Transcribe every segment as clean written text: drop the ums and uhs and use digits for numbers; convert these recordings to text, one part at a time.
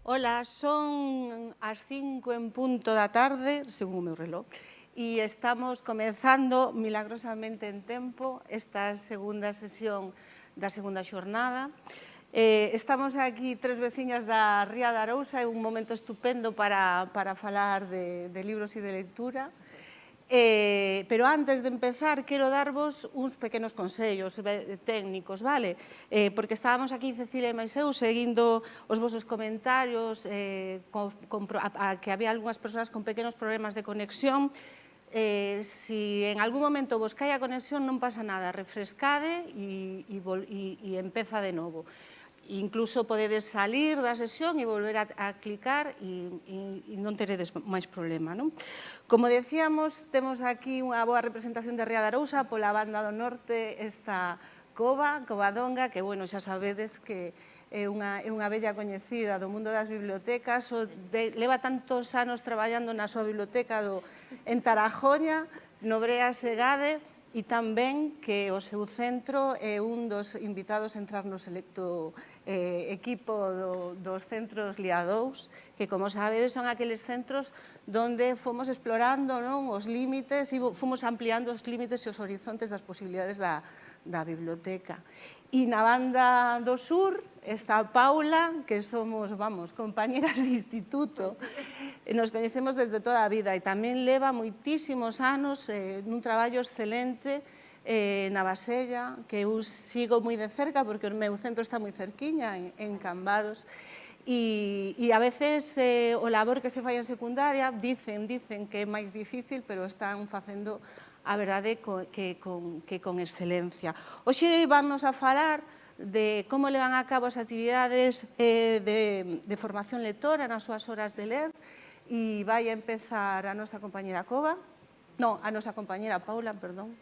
Ola, son as 5 en punto da tarde, según o meu reloj, e estamos comezando milagrosamente en tempo esta segunda sesión da segunda xornada. Estamos aquí tres veciñas da Ría de Arousa, é un momento estupendo para falar de libros e de lectura. Pero antes de empezar, quero darvos uns pequenos consellos técnicos, vale? Porque estábamos aquí, Cecilia e máis eu, seguindo os vosos comentarios, que había algunhas persoas con pequenos problemas de conexión. Si en algún momento vos cae a conexión, non pasa nada, refrescade e empeza de novo. Incluso podedes salir da sesión e volver a clicar e non teredes máis problema, non? Como decíamos, temos aquí unha boa representación de Ría de Arousa, pola banda do norte esta Covadonga, que, bueno, xa sabedes que é unha bella coñecida do mundo das bibliotecas, leva tantos anos traballando na súa biblioteca en Tarajoña, no Brea Segade, e tamén que o seu centro é un dos invitados a entrar no selecto equipo dos centros LIA2, que, como sabedes, son aqueles centros donde fomos explorando os límites e fomos ampliando os límites e os horizontes das posibilidades da biblioteca. E na banda do sur está Paula, que somos, compañeras de instituto. Nos coñecemos desde toda a vida e tamén leva moitísimos anos nun traballo excelente na Basella, que eu sigo moi de cerca porque o meu centro está moi cerquiña, en Cambados. E a veces o labor que se fai en secundaria dicen que é máis difícil, pero están facendo a verdade que con excelencia. Hoxe vannos a falar de como levan a cabo as actividades de formación lectora nas súas horas de ler, e vai a empezar a nosa compañera Cova, non, a nosa compañera Paula, perdón,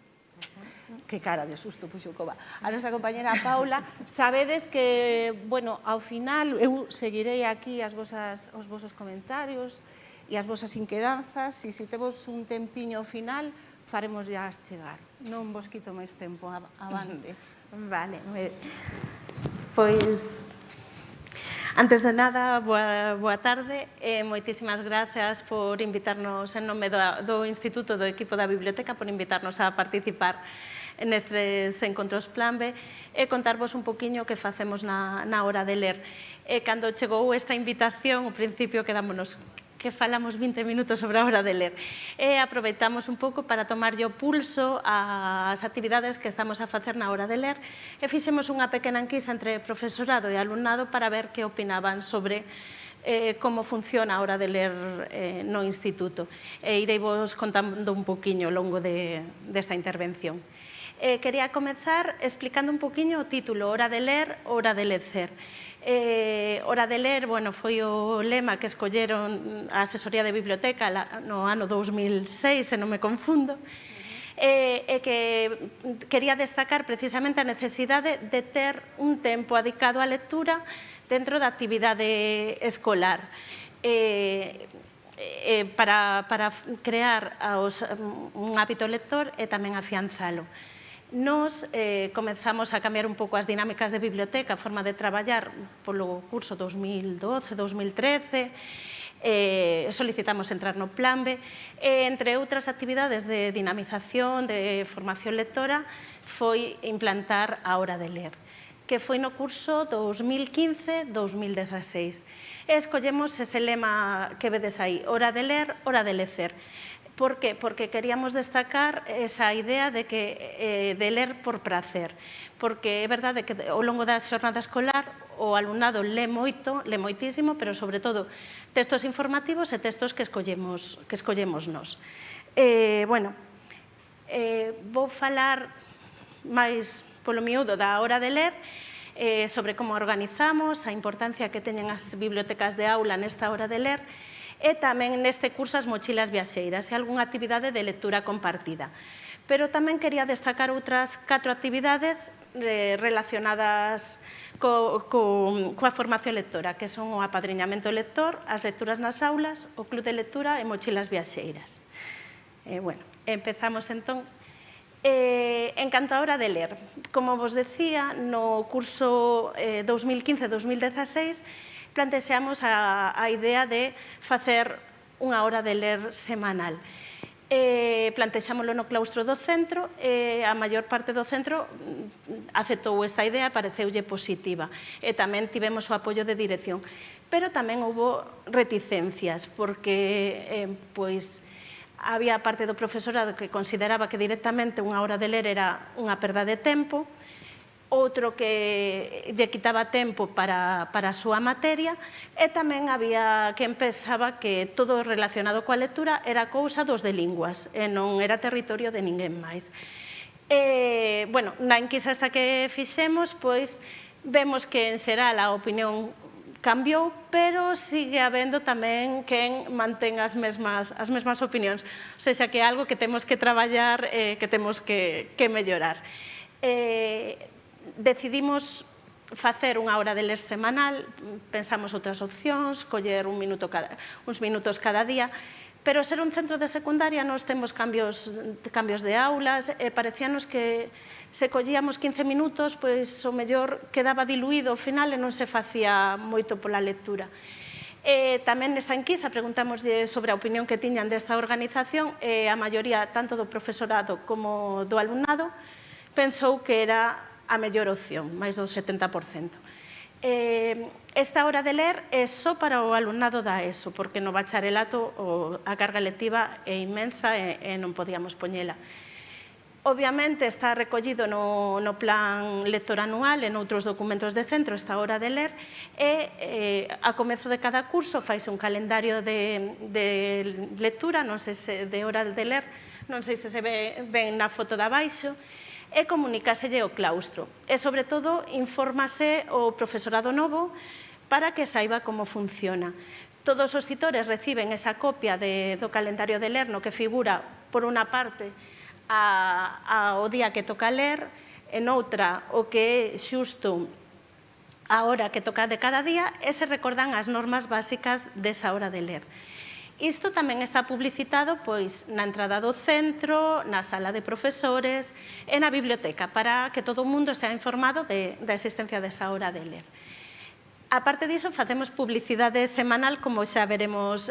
que cara de susto puxo Cova, a nosa compañera Paula. Sabedes que, bueno, ao final eu seguirei aquí os vosos comentarios e as vosas inquedanzas, e se temos un tempiño final, faremos ya chegar. Non vos quito máis tempo, avante. Vale, pois, antes de nada, boa tarde e moitísimas grazas por invitarnos en nome do Instituto, do equipo da Biblioteca, por invitarnos a participar nestes encontros Plan B e contarvos un poquinho que facemos na hora de ler. Cando chegou esta invitación, ao principio quedámonos que falamos 20 minutos sobre a hora de ler. E aproveitamos un pouco para tomarlle o pulso ás actividades que estamos a facer na hora de ler e fixemos unha pequena enquisa entre profesorado e alumnado para ver que opinaban sobre como funciona a hora de ler no instituto. E irei vos contando un poquinho ao longo desta intervención. Quería comezar explicando un poquinho o título, Hora de ler, hora de lecer. Hora de ler, bueno, foi o lema que escolleron a Asesoría de Biblioteca no ano 2006, se non me confundo, e que quería destacar precisamente a necesidade de ter un tempo dedicado á lectura dentro da actividade escolar, para crear un hábito lector e tamén afianzalo. Nos comezamos a cambiar un pouco as dinámicas de biblioteca, a forma de traballar polo curso 2012-2013, solicitamos entrar no Plan B, e entre outras actividades de dinamización, de formación lectora, foi implantar a hora de ler, que foi no curso 2015-2016. E escollemos ese lema que vedes aí, hora de ler, hora de lecer. Por qué? Porque queríamos destacar esa idea de ler por prazer, porque é verdade que ao longo da xornada escolar o alumnado lé moito, lé moitísimo, pero sobre todo textos informativos e textos que escollemos nós. Vou falar máis polo miúdo da hora de ler, sobre como organizamos, a importancia que teñen as bibliotecas de aula nesta hora de ler, e tamén neste curso as mochilas viaxeiras e algunha actividade de lectura compartida. Pero tamén quería destacar outras 4 actividades relacionadas coa formación lectora, que son o apadriñamento lector, as lecturas nas aulas, o club de lectura e mochilas viaxeiras. Empezamos entón. En canto a hora de ler, como vos decía, no curso 2015-2016 plantexamos a idea de facer unha hora de ler semanal. Plantexámoslo no claustro do centro e a maior parte do centro aceptou esta idea e pareceulle positiva. E tamén tivemos o apoio de dirección. Pero tamén houve reticencias, porque había parte do profesorado que consideraba que directamente unha hora de ler era unha perda de tempo, outro que lle quitaba tempo para a súa materia, e tamén había quen pensaba que todo relacionado coa lectura era cousa dos de linguas e non era territorio de ninguén máis. Na enquisa esta que fixemos, vemos que en xeral a opinión cambiou, pero sigue habendo tamén quen mantén as mesmas opinións. O sea, que é algo que temos que traballar, que temos que mellorar. Decidimos facer unha hora de ler semanal, pensamos outras opcións, coller uns minutos cada día, pero ser un centro de secundaria nos temos cambios de aulas, e parecíanos que se collíamos 15 minutos, o mellor quedaba diluído ao final e non se facía moito pola lectura. Tamén nesta enquisa preguntamos sobre a opinión que tiñan desta organización e a maioría, tanto do profesorado como do alumnado, pensou que era a mellor opción, máis do 70%. Esta hora de ler é só para o alumnado da ESO, porque no bacharelato a carga lectiva é inmensa e non podíamos poñela. Obviamente está recollido no plan lector anual e noutros documentos de centro esta hora de ler, e a comezo de cada curso faise un calendario de lectura, non sei se de hora de ler, non sei se se ven na foto de abaixo, e comunicáselle o claustro. E, sobre todo, infórmase o profesorado novo para que saiba como funciona. Todos os titores reciben esa copia do calendario de ler no que figura, por unha parte, o día que toca ler, en outra, o que é xusto a hora que toca de cada día, e se recordan as normas básicas desa hora de ler. Isto tamén está publicitado na entrada do centro, na sala de profesores e na biblioteca, para que todo o mundo estea informado da existencia desa hora de ler. A parte diso, facemos publicidade semanal, como xa veremos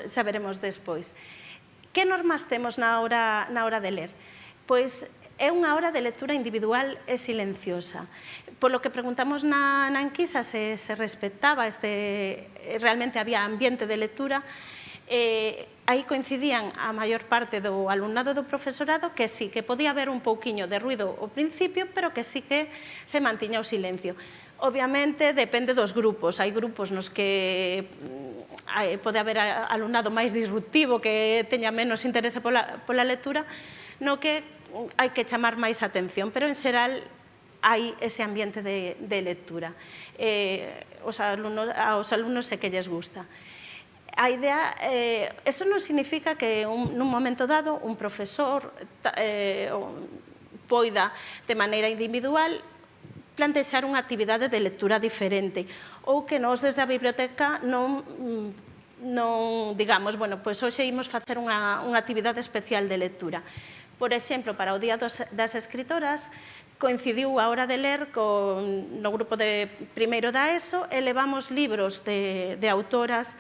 despois. Que normas temos na hora de ler? É unha hora de lectura individual e silenciosa. Polo que preguntamos na enquisa se respectaba, realmente había ambiente de lectura, aí coincidían a maior parte do alumnado do profesorado que sí, que podía haber un pouquiño de ruido ao principio, pero que sí que se mantiña o silencio. Obviamente, depende dos grupos. Hai grupos nos que pode haber alumnado máis disruptivo, que teña menos interese pola lectura, no que hai que chamar máis atención, pero en xeral hai ese ambiente de lectura. Aos alumnos sé que lles gusta. A idea, eso non significa que nun momento dado un profesor poida de maneira individual plantexar unha actividade de lectura diferente, ou que nós desde a biblioteca non digamos, hoxe imos facer unha actividade especial de lectura. Por exemplo, para o Día das Escritoras, coincidiu a hora de ler no grupo de primeiro da ESO e levamos libros de autoras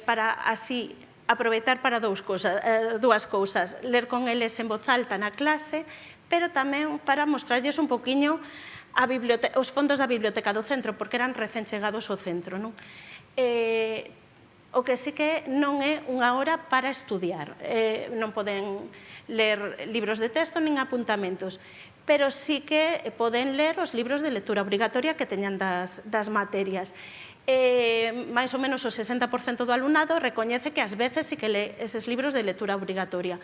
para así aproveitar para dúas cousas, ler con eles en voz alta na clase, pero tamén para mostrarlles un poquinho os fondos da biblioteca do centro, porque eran recén chegados ao centro. O que sí que non é unha hora para estudiar, non poden ler libros de texto nin apuntamentos, pero sí que poden ler os libros de lectura obrigatoria que teñan das materias. máis ou menos o 60% do alumnado recoñece que ás veces sí que lee eses libros de lectura obrigatoria.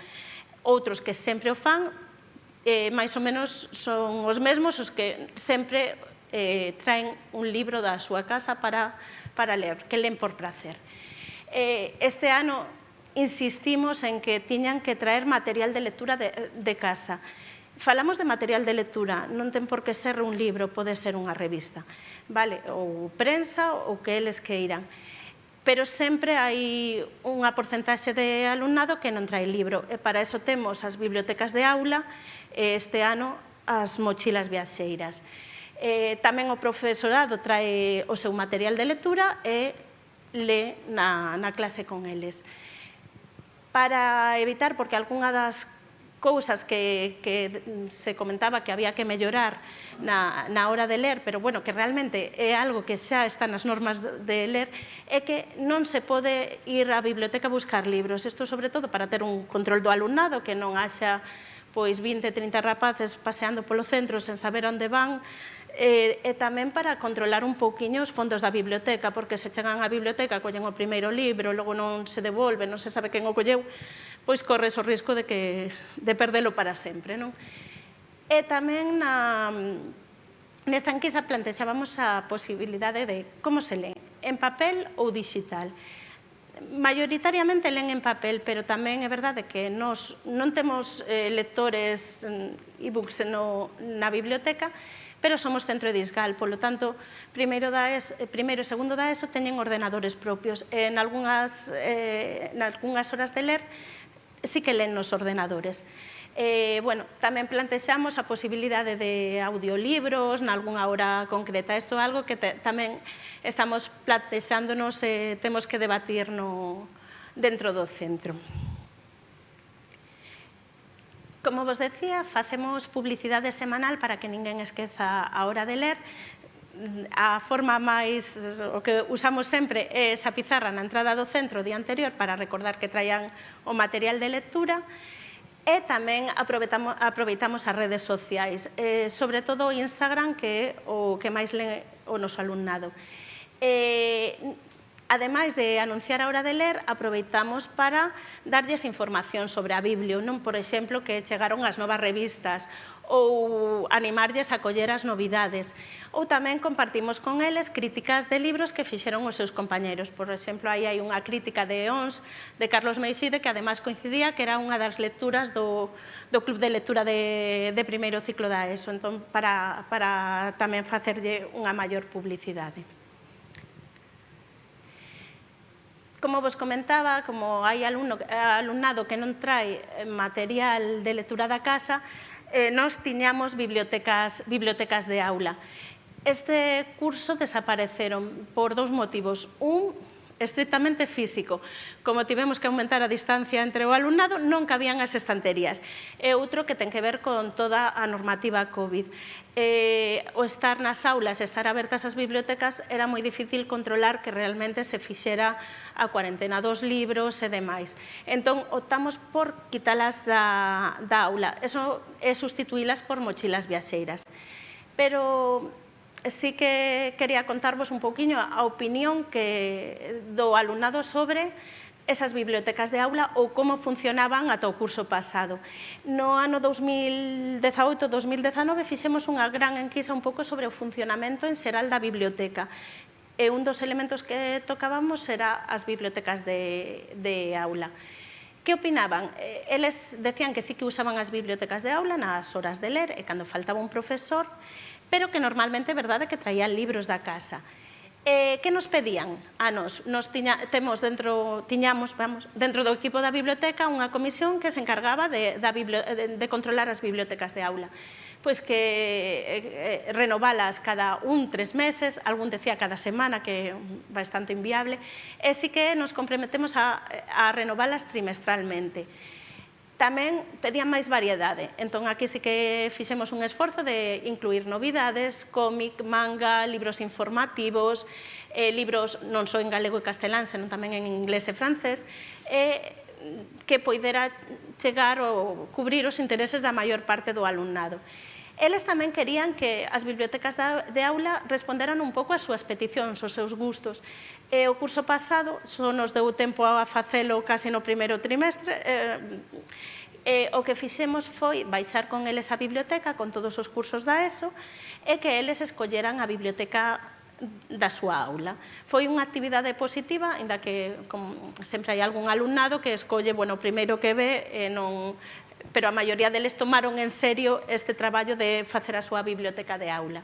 Outros que sempre o fan, máis ou menos son os mesmos os que sempre traen un libro da súa casa para ler, que leen por placer. Este ano insistimos en que tiñan que traer material de lectura de casa. Falamos de material de lectura, non ten por que ser un libro, pode ser unha revista, vale? Ou prensa, ou que eles queiran. Pero sempre hai unha porcentaxe de alumnado que non trae libro, e para eso temos as bibliotecas de aula, e este ano as mochilas viaxeiras. Tamén o profesorado trae o seu material de lectura e lé na clase con eles. Para evitar, porque algunha das cousas que se comentaba que había que mellorar na hora de ler, pero bueno, que realmente é algo que xa está nas normas de ler, é que non se pode ir á biblioteca a buscar libros. Isto, sobre todo, para ter un control do alumnado, que non haxa pois 20, 30 rapaces paseando polo centro sen saber onde van, e tamén para controlar un pouquiño os fondos da biblioteca, porque se chegan á biblioteca, collen o primeiro libro, logo non se devolve, non se sabe quen o colleu, pois corres o risco de perdelo para sempre, non? E tamén nesta enquisa plantexábamos a posibilidade de como se lee, en papel ou digital. Maioritariamente len en papel, pero tamén é verdade que nós non temos lectores e-books na biblioteca, pero somos centro de Disgal, polo tanto, primeiro e segundo da ESO teñen ordenadores propios. En algunhas horas de ler, sí que len nos ordenadores. Tamén plantexamos a posibilidade de audiolibros nalgúnha hora concreta. Isto é algo que tamén estamos plantexándonos e temos que debatir dentro do centro. Como vos decía, facemos publicidade semanal para que ninguén esqueza a hora de ler. A forma máis, o que usamos sempre é esa pizarra na entrada do centro o día anterior para recordar que traian o material de lectura, e tamén aproveitamos as redes sociais, sobre todo o Instagram, que é o que máis lee o noso alumnado. Ademais de anunciar a hora de ler, aproveitamos para darlles información sobre a Biblia, non? Por exemplo, que chegaron as novas revistas, ou animarlles a coller as novidades. Ou tamén compartimos con eles críticas de libros que fixeron os seus compañeros. Por exemplo, aí hai unha crítica de ONS, de Carlos Meixide, que ademais coincidía que era unha das lecturas do club de lectura de primeiro ciclo da ESO, entón, para tamén facerlle unha maior publicidade. Como vos comentaba, como hai alumnado que non trae material de lectura da casa, nós tiñamos bibliotecas de aula. Este curso desapareceron por dous motivos. Un, estrictamente físico. Como tivemos que aumentar a distancia entre o alumnado, non cabían as estanterías. E outro que ten que ver con toda a normativa COVID. O estar nas aulas, estar abertas as bibliotecas, era moi difícil controlar que realmente se fixera a cuarentena dos libros e demais. Entón, optamos por quitalas da aula. Eso é sustituílas por mochilas viaxeiras. Pero sí que quería contarvos un pouquiño a opinión do alumnado sobre esas bibliotecas de aula ou como funcionaban ata o curso pasado. No ano 2018-2019 fixemos unha gran enquisa un pouco sobre o funcionamento en xeral da biblioteca. E un dos elementos que tocábamos era as bibliotecas de aula. Que opinaban? Eles decían que sí que usaban as bibliotecas de aula nas horas de ler e cando faltaba un profesor, pero que normalmente é verdade que traían libros da casa. Que nos pedían a nós? Tiñamos dentro do equipo da biblioteca unha comisión que se encargaba de controlar as bibliotecas de aula. Pois que renovalas cada 3 meses, algún decía cada semana, que é bastante inviable, e sí que nos comprometemos a renovalas trimestralmente. Tamén pedían máis variedade, entón aquí sí que fixemos un esforzo de incluir novidades, cómic, manga, libros informativos, libros non só en galego e castelán, senón tamén en inglés e francés, que poidera chegar ou cubrir os intereses da maior parte do alumnado. Eles tamén querían que as bibliotecas de aula responderan un pouco ás súas peticións, aos seus gustos. O curso pasado só nos deu tempo a facelo case no primeiro trimestre. O que fixemos foi baixar con eles a biblioteca, con todos os cursos da ESO, e que eles escolleran a biblioteca da súa aula. Foi unha actividade positiva, ainda que sempre hai algún alumnado que escolle o primeiro que ve e non... Pero a maioría deles tomaron en serio este traballo de facer a súa biblioteca de aula.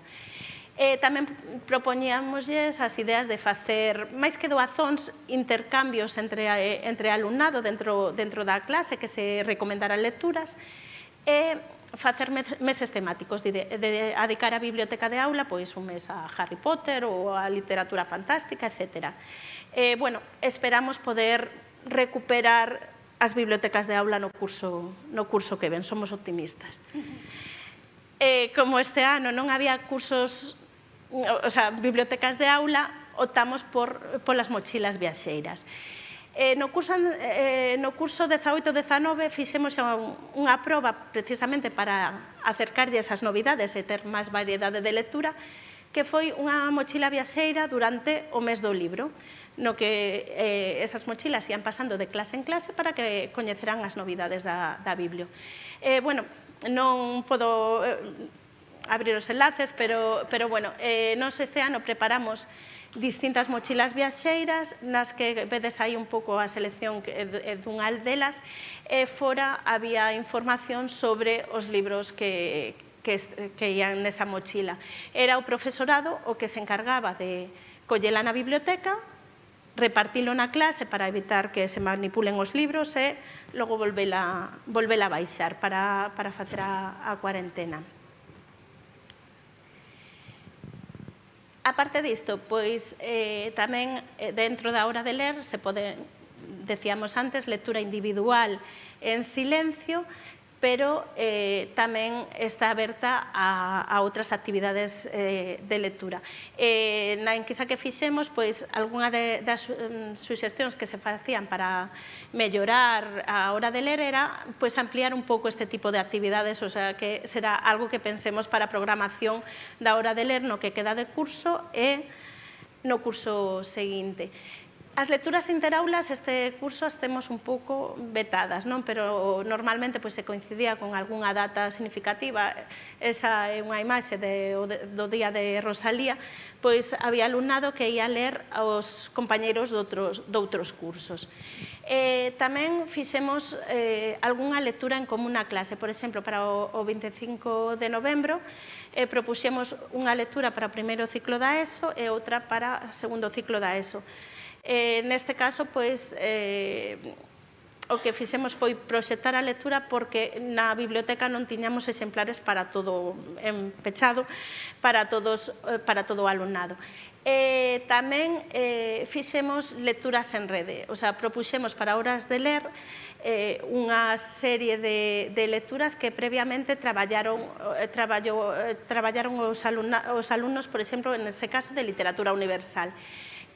Tamén propoñíamosles as ideas de facer, máis que doazóns, intercambios entre alumnado dentro da clase, que se recomendaran lecturas, e facer meses temáticos, de dedicar a biblioteca de aula, pois un mes a Harry Potter ou a literatura fantástica, etc. Bueno, esperamos poder recuperar as bibliotecas de aula no curso que ven, somos optimistas. Como este ano non había cursos, bibliotecas de aula, optamos polas mochilas viaxeiras. No curso 18-19 fixemos unha proba precisamente para acercarlle esas novidades e ter máis variedade de lectura, que foi unha mochila viaxeira durante o mes do libro, no que esas mochilas ian pasando de clase en clase para que coñeceran as novidades da Biblio. Bueno, non podo abrir os enlaces, pero bueno, nos este ano preparamos distintas mochilas viaxeiras, nas que vedes aí un pouco a selección dunha delas, e fora había información sobre os libros que ian nesa mochila. Era o profesorado o que se encargaba de collela na biblioteca, repartilo na clase para evitar que se manipulen os libros e logo volvela a baixar para facer a cuarentena. A parte disto, pois tamén dentro da hora de ler se pode, decíamos antes, lectura individual en silencio, pero tamén está aberta a outras actividades de lectura. Na enquisa que fixemos, pois, algunha das suxestións que se facían para mellorar a hora de ler era pois ampliar un pouco este tipo de actividades, o sea, que será algo que pensemos para a programación da hora de ler no que queda de curso e no curso seguinte. As lecturas interaulas, este curso as temos un pouco vetadas, non? Pero normalmente se coincidía con algunha data significativa. Esa é unha imaxe do día de Rosalía, pois había alumnado que ia ler aos compañeiros doutros cursos. Tamén fixemos algunha lectura en común na clase. Por exemplo, para o 25 de novembro propuxemos unha lectura para o primeiro ciclo da ESO e outra para o segundo ciclo da ESO. Neste caso, pois, o que fixemos foi proxectar a lectura porque na biblioteca non tiñamos exemplares para todo pechado, para todo o alumnado. Tamén fixemos lecturas en rede, o sea, propuxemos para horas de ler unha serie de lecturas que previamente traballaron os alumnos, por exemplo, en ese caso de literatura universal,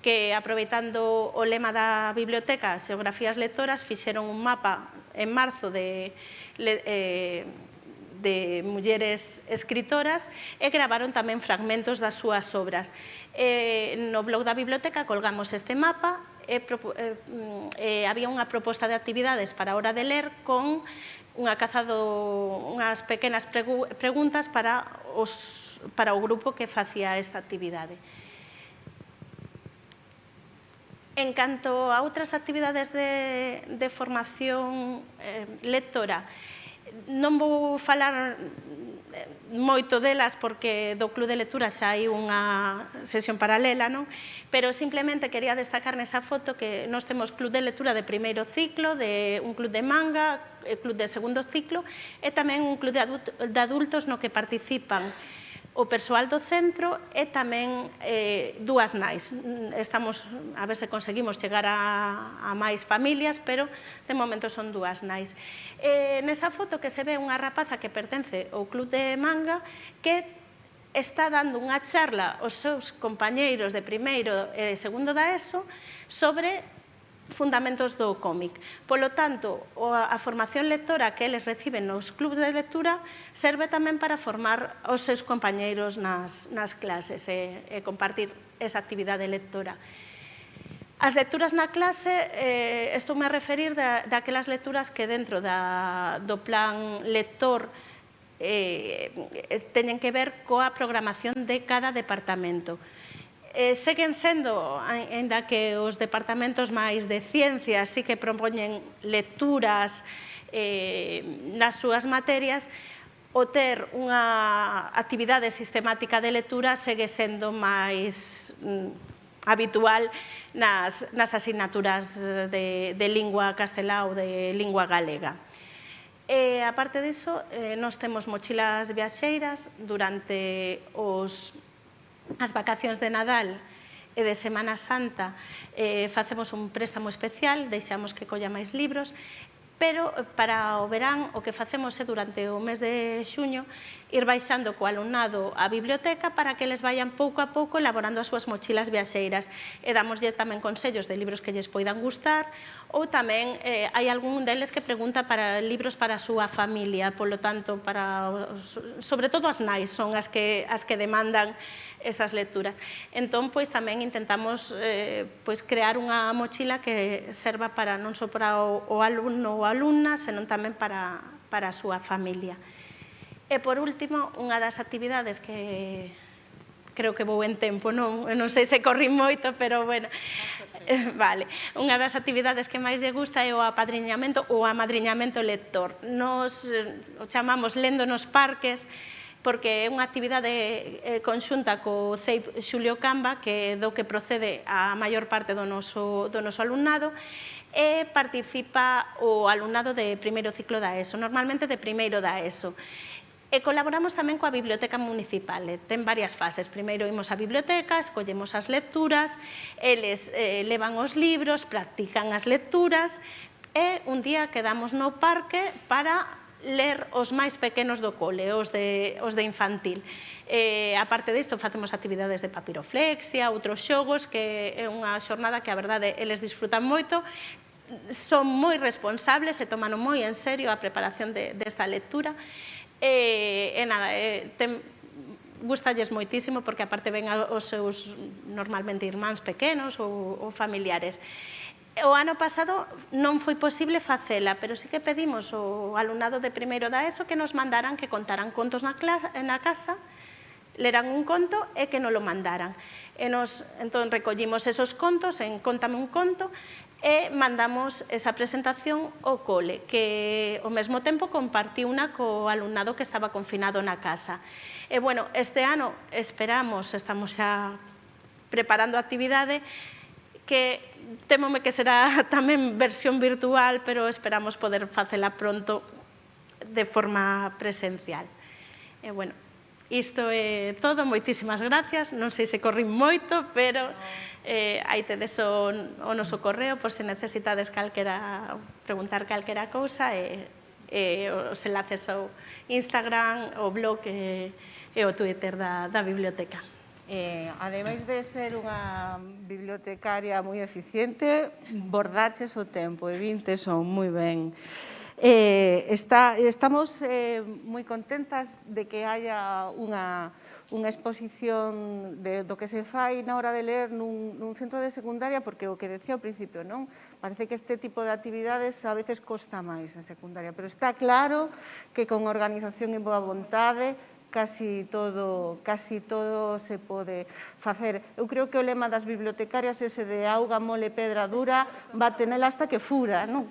que, aproveitando o lema da biblioteca, Xeografías Lectoras, fixeron un mapa en marzo de mulleres escritoras e gravaron tamén fragmentos das súas obras. No blog da biblioteca colgamos este mapa e había unha proposta de actividades para a hora de ler con unhas pequenas preguntas para o grupo que facía esta actividade. En canto a outras actividades de formación lectora, non vou falar moito delas porque do Club de Lectura xa hai unha sesión paralela, non? Pero simplemente quería destacar nesa foto que nós temos Club de Lectura de primeiro ciclo, un club de manga, club de segundo ciclo e tamén un club de adultos no que participan o persoal do centro e tamén dúas nais. Estamos a ver se conseguimos chegar a máis familias, pero de momento son dúas nais. Nesa foto que se ve unha rapaza que pertence ao club de manga que está dando unha charla aos seus compañeiros de primeiro e segundo da ESO sobre fundamentos do cómic. Polo tanto, a formación lectora que eles reciben nos clubs de lectura serve tamén para formar os seus compañeiros nas clases e compartir esa actividade lectora. As lecturas na clase, estou-me a referir daquelas lecturas que dentro do plan lector teñen que ver coa programación de cada departamento. Seguen sendo, ainda que os departamentos máis de ciencias sí que propoñen lecturas nas súas materias, o ter unha actividade sistemática de lectura segue sendo máis habitual nas asignaturas de lingua castelá ou de lingua galega. E, aparte disso, nós temos mochilas viaxeiras durante as vacacións de Nadal e de Semana Santa. Facemos un préstamo especial, deixamos que colla máis libros, pero para o verán o que facemos é durante o mes de xuño ir baixando co alumnado á biblioteca para que eles vayan pouco a pouco elaborando as súas mochilas viaxeiras e damoslle tamén consellos de libros que lles poidan gustar ou tamén hai algún deles que pregunta para libros para a súa familia, polo tanto, sobre todo as nais son as que demandan estas lecturas. Entón, pois, tamén intentamos crear unha mochila que serva para non só para o alumno ou a alumna, senón tamén para a súa familia. E, por último, unha das actividades que creo que vou en tempo, non sei se corri moito, pero, bueno, vale. Unha das actividades que máis lle gusta é o apadriñamento ou amadriñamento lector. Nos o chamamos Lendo nos Parques, porque é unha actividade conxunta co CEIP Xulio Camba, que do que procede a maior parte do noso alumnado, e participa o alumnado de primeiro ciclo da ESO, normalmente de primeiro da ESO. E colaboramos tamén coa Biblioteca Municipal. Ten varias fases. Primeiro imos á biblioteca, escollemos as lecturas, eles levan os libros, practican as lecturas e un día quedamos no parque para ler os máis pequenos do cole, os de infantil. A parte disto, facemos actividades de papiroflexia, outros xogos, que é unha xornada que, a verdade, eles disfrutan moito, son moi responsables e toman moi en serio a preparación desta lectura. E nada, gustalles moitísimo porque aparte ven os seus normalmente irmáns pequenos ou familiares. O ano pasado non foi posible facela, pero sí que pedimos ao alumnado de primeiro da ESO que nos mandaran, que contaran contos na casa, leran un conto e que nos lo mandaran. E nos, entón, recollimos esos contos en Cóntame un conto e mandamos esa presentación ao cole, que ao mesmo tempo compartiu unha co alumnado que estaba confinado na casa. E, bueno, este ano esperamos, estamos xa preparando a actividade, que témome que será tamén versión virtual, pero esperamos poder facela pronto de forma presencial. E, bueno, isto é todo, moitísimas gracias, non sei se corrín moito, pero aí tedes o noso correo, por se necesitades preguntar calquera cousa, e os enlaces ao Instagram, ao blog e ao Twitter da biblioteca. Ademais de ser unha bibliotecaria moi eficiente, bordaches o tempo e vintes son moi ben. Estamos moi contentas de que haya unha exposición do que se fai na hora de ler nun centro de secundaria, porque o que decía ao principio, non? Parece que este tipo de actividades a veces costa máis en secundaria, pero está claro que con organización e boa vontade casi todo se pode facer. Eu creo que o lema das bibliotecarias ese de auga, mole, pedra dura, batenela hasta que fura, non?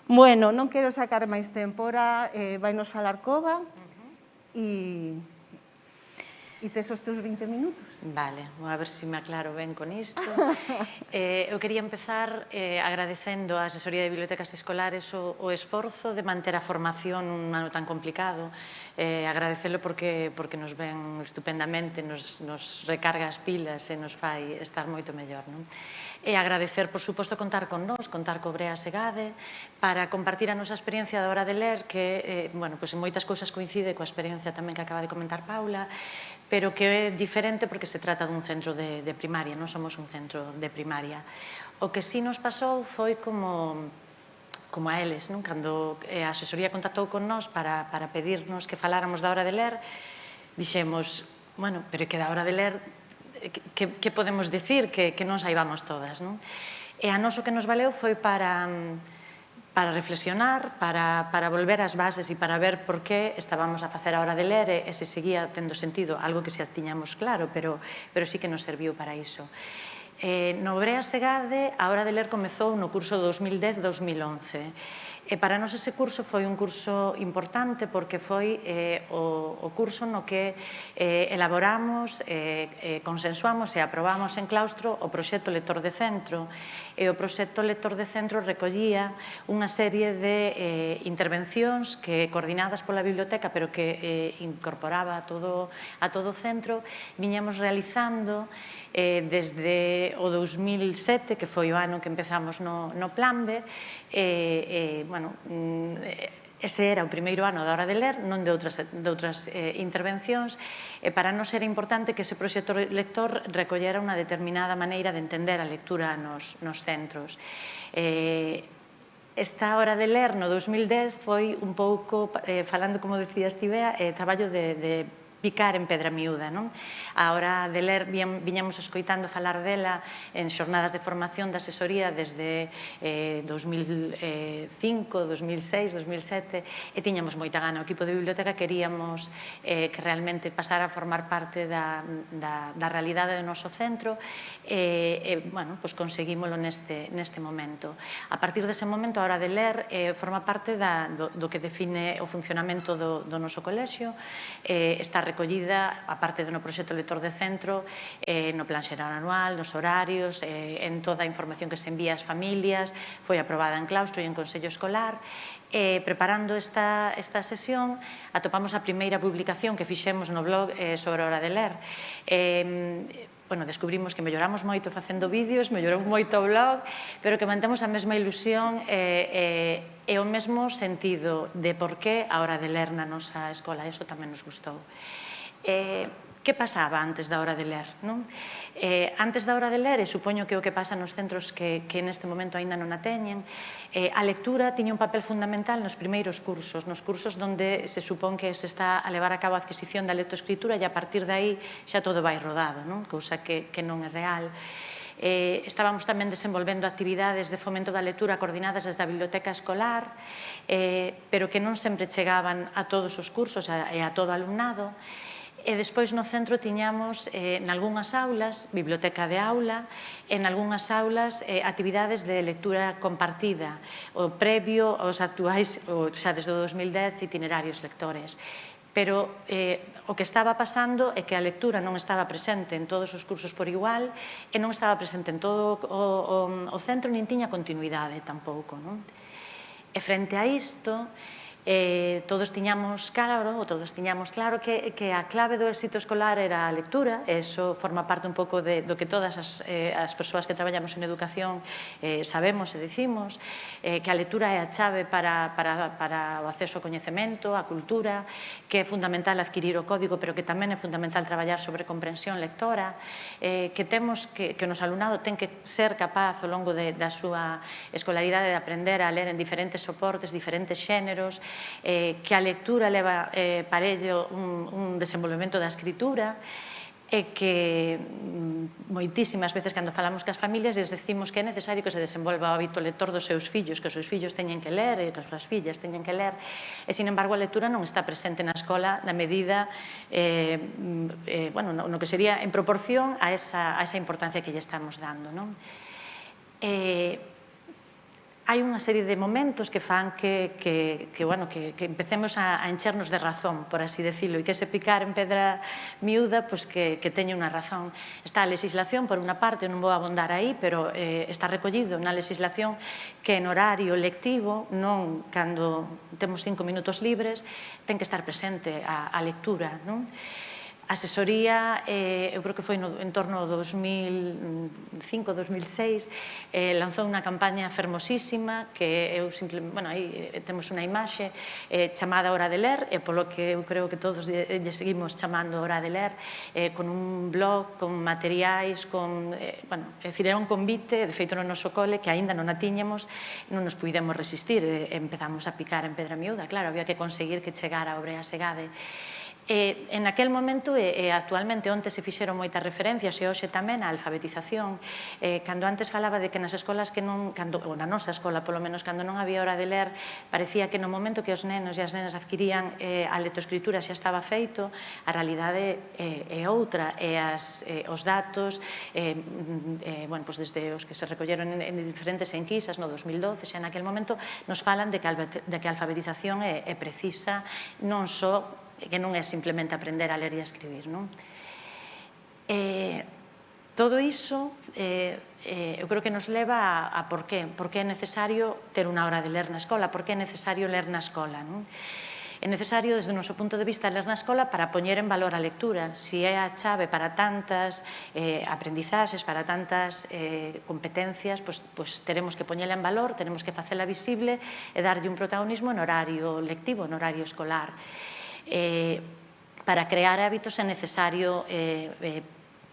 Bueno, non quero sacar máis tempo, ora vai nos falar Cova e tes os teus 20 minutos. Vale, a ver se me aclaro ben con isto. Eu quería empezar agradecendo á Asesoría de Bibliotecas Escolares o esforzo de manter a formación un ano tan complicado, agradecelo porque nos ven estupendamente, nos recarga as pilas e nos fai estar moito mellor. E agradecer, por suposto, contar con nós, contar co Brea Segade, para compartir a nosa experiencia da hora de ler, que, bueno, en moitas cousas coincide coa experiencia tamén que acaba de comentar Paula, pero que é diferente porque se trata dun centro de primaria, non somos un centro de primaria. O que sí nos pasou foi como a eles, cando a asesoría contactou con nós para pedirnos que faláramos da hora de ler, dixemos, bueno, pero que da hora de ler, que podemos decir que non saibamos todas, non? E a nós o que nos valeu foi para reflexionar, para volver ás bases e para ver por que estábamos a facer a hora de ler e se seguía tendo sentido, algo que xa tiñamos claro, pero sí que nos serviu para iso. No Brea Segade, a hora de ler comezou no curso 2010-2011. E para nós ese curso foi un curso importante porque foi o curso no que elaboramos, consensuamos e aprobamos en claustro o proxecto Lector de Centro. E o proxecto Lector de Centro recollía unha serie de intervencións que coordinadas pola biblioteca, pero que incorporaba a todo o centro, viñamos realizando desde o 2007, que foi o ano que empezamos no Plan B. Ese era o primeiro ano da Hora de Ler, non de outras intervencións, e para nós era importante que ese proxecto lector recollera unha determinada maneira de entender a lectura nos centros. Esta Hora de Ler no 2010 foi un pouco, falando como decías ti, Bea, traballo de picar en pedra miúda, non? A Hora de Ler viñamos escoitando falar dela en xornadas de formación de asesoría desde 2005, 2006, 2007 e tiñamos moita gana. O equipo de biblioteca queríamos que realmente pasara a formar parte da realidade do noso centro e, bueno, pois conseguímolo neste momento. A partir dese momento, a Hora de Ler forma parte do que define o funcionamento do noso colexio, está recollida, a parte do proxecto Lector de Centro, no plan xeral anual, nos horarios, en toda a información que se envía ás familias, foi aprobada en claustro e en Consello Escolar. Preparando esta sesión, atopamos a primeira publicación que fixemos no blog sobre a Hora de Ler. Descubrimos que melloramos moito facendo vídeos, mellorou moito o blog, pero que mantemos a mesma ilusión e o mesmo sentido de por que a Hora de Ler na nosa escola. Iso tamén nos gustou. Que pasaba antes da Hora de Ler? Antes da Hora de Ler, e supoño que o que pasa nos centros que neste momento aínda non a teñen, a lectura tiña un papel fundamental nos primeiros cursos, nos cursos onde se supón que se está a levar a cabo a adquisición da lectoescritura e a partir de aí xa todo vai rodado, cousa que non é real. Estábamos tamén desenvolvendo actividades de fomento da lectura coordinadas desde a biblioteca escolar, pero que non sempre chegaban a todos os cursos e a todo o alumnado. E despois no centro tiñamos, nalgúnhas aulas, biblioteca de aula, en algunhas aulas actividades de lectura compartida, o previo aos actuais, xa desde o 2010, itinerarios lectores. Pero o que estaba pasando é que a lectura non estaba presente en todos os cursos por igual e non estaba presente en todo o centro, nin tiña continuidade tampouco. E frente a isto, todos tiñamos claro que a clave do éxito escolar era a lectura, e iso forma parte un pouco do que todas as persoas que traballamos en educación sabemos e dicimos, que a lectura é a chave para o acceso ao coñecemento, a cultura, que é fundamental adquirir o código, pero que tamén é fundamental traballar sobre comprensión lectora, que temos que o noso alumnado ten que ser capaz ao longo da súa escolaridade de aprender a ler en diferentes soportes, diferentes xéneros, que a lectura leva parello un desenvolvemento da escritura e que moitísimas veces cando falamos cas familias les decimos que é necesario que se desenvolva o hábito lector dos seus fillos, que os seus fillos teñen que ler e que as súas fillas teñen que ler e, sin embargo, a lectura non está presente na escola na medida no que sería en proporción a esa importancia que lle estamos dando. Hai unha serie de momentos que fan que empecemos a enchernos de razón, por así decirlo, e que ese picar en pedra miúda que teña unha razón. Está a legislación, por unha parte, non vou abondar aí, pero está recollido na legislación que en horario lectivo, non cando temos 5 minutos libres, ten que estar presente a lectura. A asesoría, eu creo que foi en torno ao 2005, 2006, lanzou unha campaña fermosísima que eu simplemente, aí temos unha imaxe chamada Hora de Ler, e polo que eu creo que todos lle seguimos chamando Hora de Ler, con un blog, con materiais, era un convite, de feito no noso cole, que aínda non a tiñamos, non nos puidemos resistir, empezamos a picar en pedra miúda, claro, había que conseguir que chegara a Obrea Segade. En aquel momento e actualmente onte se fixeron moitas referencias e hoxe tamén a alfabetización. Cando antes falaba de que nas escolas que non, ou na nosa escola polo menos, cando non había hora de ler, parecía que no momento que os nenos e as nenas adquirían a lectoescritura xa estaba feito, a realidade é outra, e os datos, desde os que se recolleron en diferentes enquisas no 2012, xa en aquel momento nos falan de que a alfabetización é precisa, non só que non é simplemente aprender a ler e a escribir. Todo iso eu creo que nos leva a por qué é necesario ter unha hora de ler na escola, por que é necesario ler na escola. É necesario, desde o noso punto de vista, ler na escola para poñer en valor a lectura. Si é a chave para tantas aprendizaxes, para tantas competencias, pois teremos que poñela en valor, teremos que facela visible e darlle un protagonismo en horario lectivo, en horario escolar. Para crear hábitos é necesario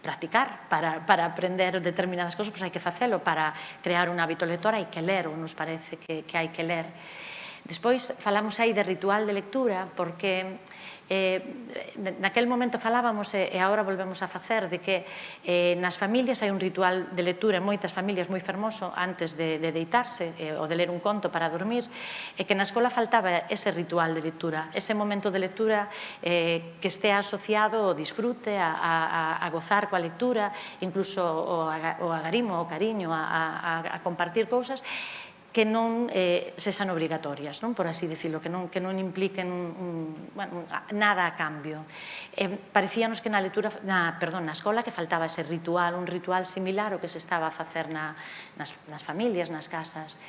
practicar, para aprender determinadas cousas, pois hai que facelo. Para crear un hábito lector hai que ler, ou nos parece que hai que ler. Despois falamos aí de ritual de lectura, porque naquel momento falábamos e agora volvemos a facer de que nas familias hai un ritual de lectura en moitas familias moi fermoso antes de deitarse ou de ler un conto para dormir, e que na escola faltaba ese ritual de lectura, ese momento de lectura que estea asociado ao disfrute, a gozar coa lectura, incluso o agarimo, o cariño, a compartir cousas que non sexan obrigatorias, por así dicilo, que non impliquen nada a cambio. Parecíanos que na escola que faltaba ese ritual, un ritual similar ao que se estaba a facer nas familias, nas casas.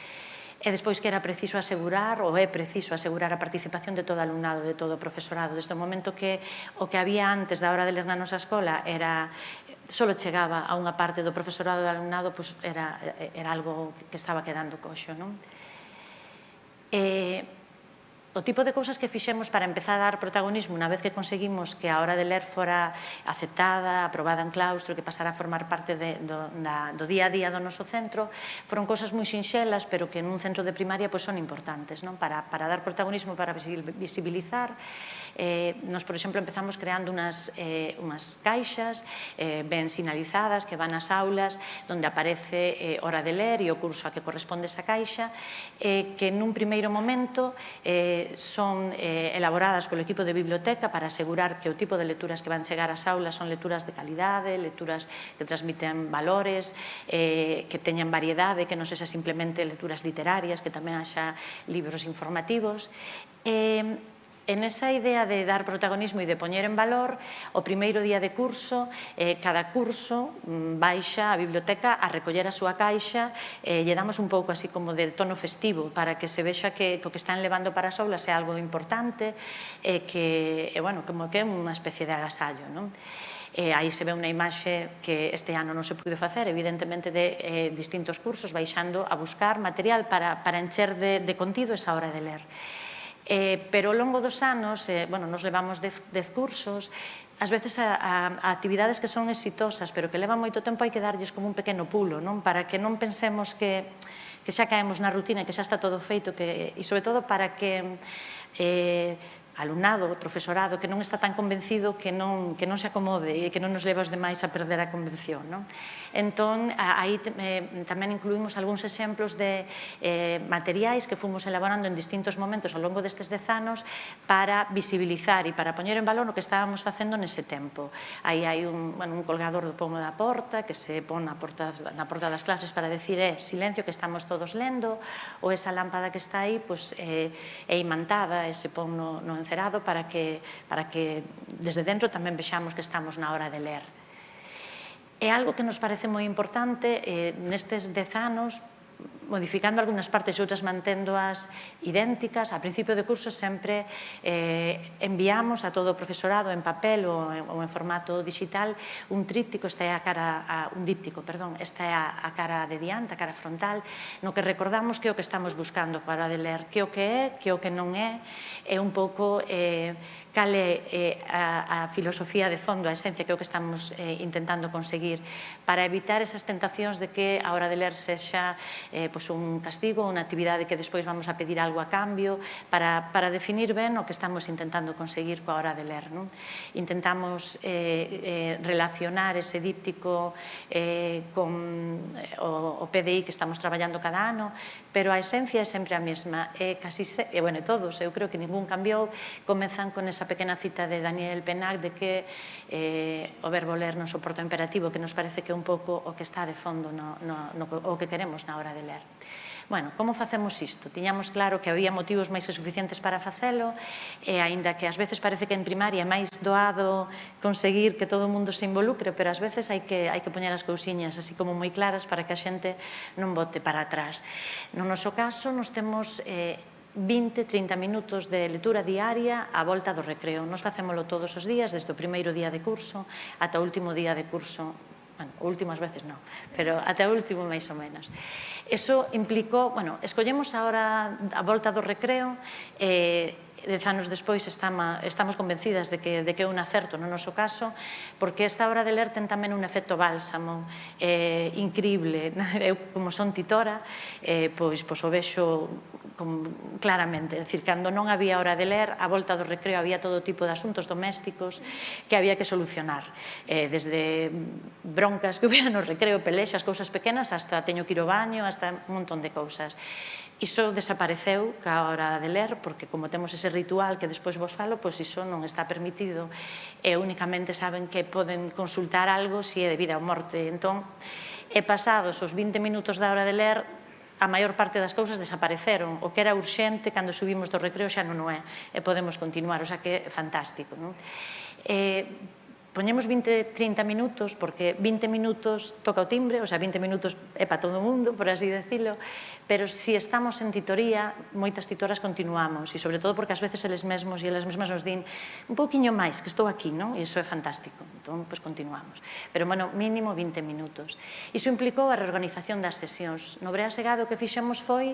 E despois que era preciso asegurar, ou é preciso asegurar a participación de todo o alumnado, de todo o profesorado, desde o momento que o que había antes da hora de ler na nosa escola só chegaba a unha parte do profesorado e do alumnado, era algo que estaba quedando coxo. O tipo de cousas que fixemos para empezar a dar protagonismo unha vez que conseguimos que a hora de ler fora aceptada, aprobada en claustro, que pasara a formar parte do día a día do noso centro, foron cousas moi sinxelas, pero que nun centro de primaria son importantes para dar protagonismo, para visibilizar. Nos, por exemplo, empezamos creando unhas caixas ben sinalizadas que van ás aulas, onde aparece hora de ler e o curso a que corresponde esa caixa, que nun primeiro momento son elaboradas polo equipo de biblioteca para asegurar que o tipo de lecturas que van chegar ás aulas son lecturas de calidade, lecturas que transmiten valores, que teñan variedade, que non sexa simplemente lecturas literarias, que tamén haxa libros informativos. En esa idea de dar protagonismo e de poñer en valor, o primeiro día de curso, cada curso baixa a biblioteca a recoller a súa caixa, lle damos un pouco así como de tono festivo para que se vexa que o que están levando para as aulas é algo importante, como que é unha especie de agasallo. Aí se ve unha imaxe que este ano non se pude facer, evidentemente de distintos cursos, baixando a buscar material para encher de contido esa hora de ler. Pero ao longo dos anos, nos levamos 10 cursos, ás veces a actividades que son exitosas, pero que levan moito tempo, hai que darlles como un pequeno pulo, para que non pensemos que xa caemos na rutina, que xa está todo feito, e sobre todo para que alumnado, profesorado, que non está tan convencido que non se acomode e que non nos leva os demais a perder a convención. Entón, aí tamén incluímos algúns exemplos de materiais que fomos elaborando en distintos momentos ao longo destes 10 anos para visibilizar e para poñer en valor o que estábamos facendo nese tempo. Aí hai un colgador do pomo da porta que se pon na porta das clases para decir silencio que estamos todos lendo, ou esa lámpada que está aí é imantada e se pon no encerado para que desde dentro tamén vexamos que estamos na hora de ler. É algo que nos parece moi importante nestes 10 anos, modificando algunhas partes e outras manténdoas idénticas. A principio de curso sempre enviamos a todo o profesorado en papel ou en formato digital un tríptico, esta é a cara de diante, a cara frontal, no que recordamos que é o que estamos buscando para de ler, que o que é, que o que non é, e un pouco cal é a filosofía de fondo, a esencia, que é o que estamos intentando conseguir, para evitar esas tentacións de que a hora de ler sexa un castigo, unha actividade que despois vamos a pedir algo a cambio, para definir ben o que estamos intentando conseguir coa hora de ler. Intentamos relacionar ese díptico con o PDI que estamos traballando cada ano, pero a esencia é sempre a mesma. Bueno, todos, eu creo que ningún cambiou, comezan con esa pequena cita de Daniel Pennac de que o verbo ler non soporta o imperativo, que nos parece que é un pouco o que está de fondo o que queremos na hora de ler. Bueno, como facemos isto? Tiñamos claro que había motivos máis que suficientes para facelo, e aínda que ás veces parece que en primaria é máis doado conseguir que todo o mundo se involucre, pero ás veces hai que poñer as cousiñas así como moi claras para que a xente non bote para atrás. No noso caso, nos temos 20-30 minutos de lectura diaria á volta do recreo. Nos facémolo todos os días, desde o primeiro día de curso ata o último día de curso. Bueno, últimas veces non, pero até o último máis ou menos. Eso implicou, bueno, escollemos a hora a volta do recreo, 10 anos despois estamos convencidas de que é un acerto no noso caso, porque esta hora de ler ten tamén un efecto bálsamo increíble. Eu, como son titora, pois o vexo claramente. É dicir, cando non había hora de ler, a volta do recreo había todo tipo de asuntos domésticos que había que solucionar. Desde broncas que hubiera no recreo, pelexas, cousas pequenas, hasta teño que ir ao baño, hasta un montón de cousas. Iso desapareceu ca hora de ler, porque como temos ese ritual que despois vos falo, pois iso non está permitido e únicamente saben que poden consultar algo se é de vida ou morte. Entón, pasados os 20 minutos da hora de ler, a maior parte das cousas desapareceron. O que era urxente cando subimos do recreo xa non o é, e podemos continuar, o sea que é fantástico. Poñemos 20-30 minutos, porque 20 minutos toca o timbre, o sea, 20 minutos é para todo o mundo, por así decirlo, pero se estamos en titoría, moitas titoras continuamos, e sobre todo porque ás veces eles mesmos e elas mesmas nos din un pouquiño máis, que estou aquí, non? E iso é fantástico, entón, pois continuamos. Pero, bueno, mínimo 20 minutos. Iso implicou a reorganización das sesións. No Brea Segado o que fixemos foi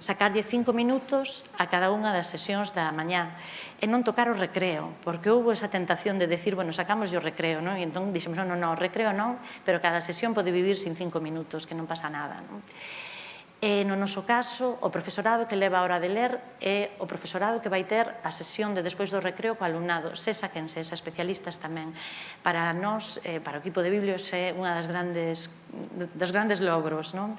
sacarlle 5 minutos a cada unha das sesións da mañá, e non tocar o recreo, porque houve esa tentación de decir, bueno, sacamos o recreo, non? E entón dixemos, non, o recreo non, pero cada sesión pode vivir sin 5 minutos, que non pasa nada, non? No noso caso, o profesorado que leva a hora de ler é o profesorado que vai ter a sesión de despois do recreo co alumnado, sexa quen sexa, especialistas tamén. Para nós, para o equipo de Biblios, é unha das grandes logros, non?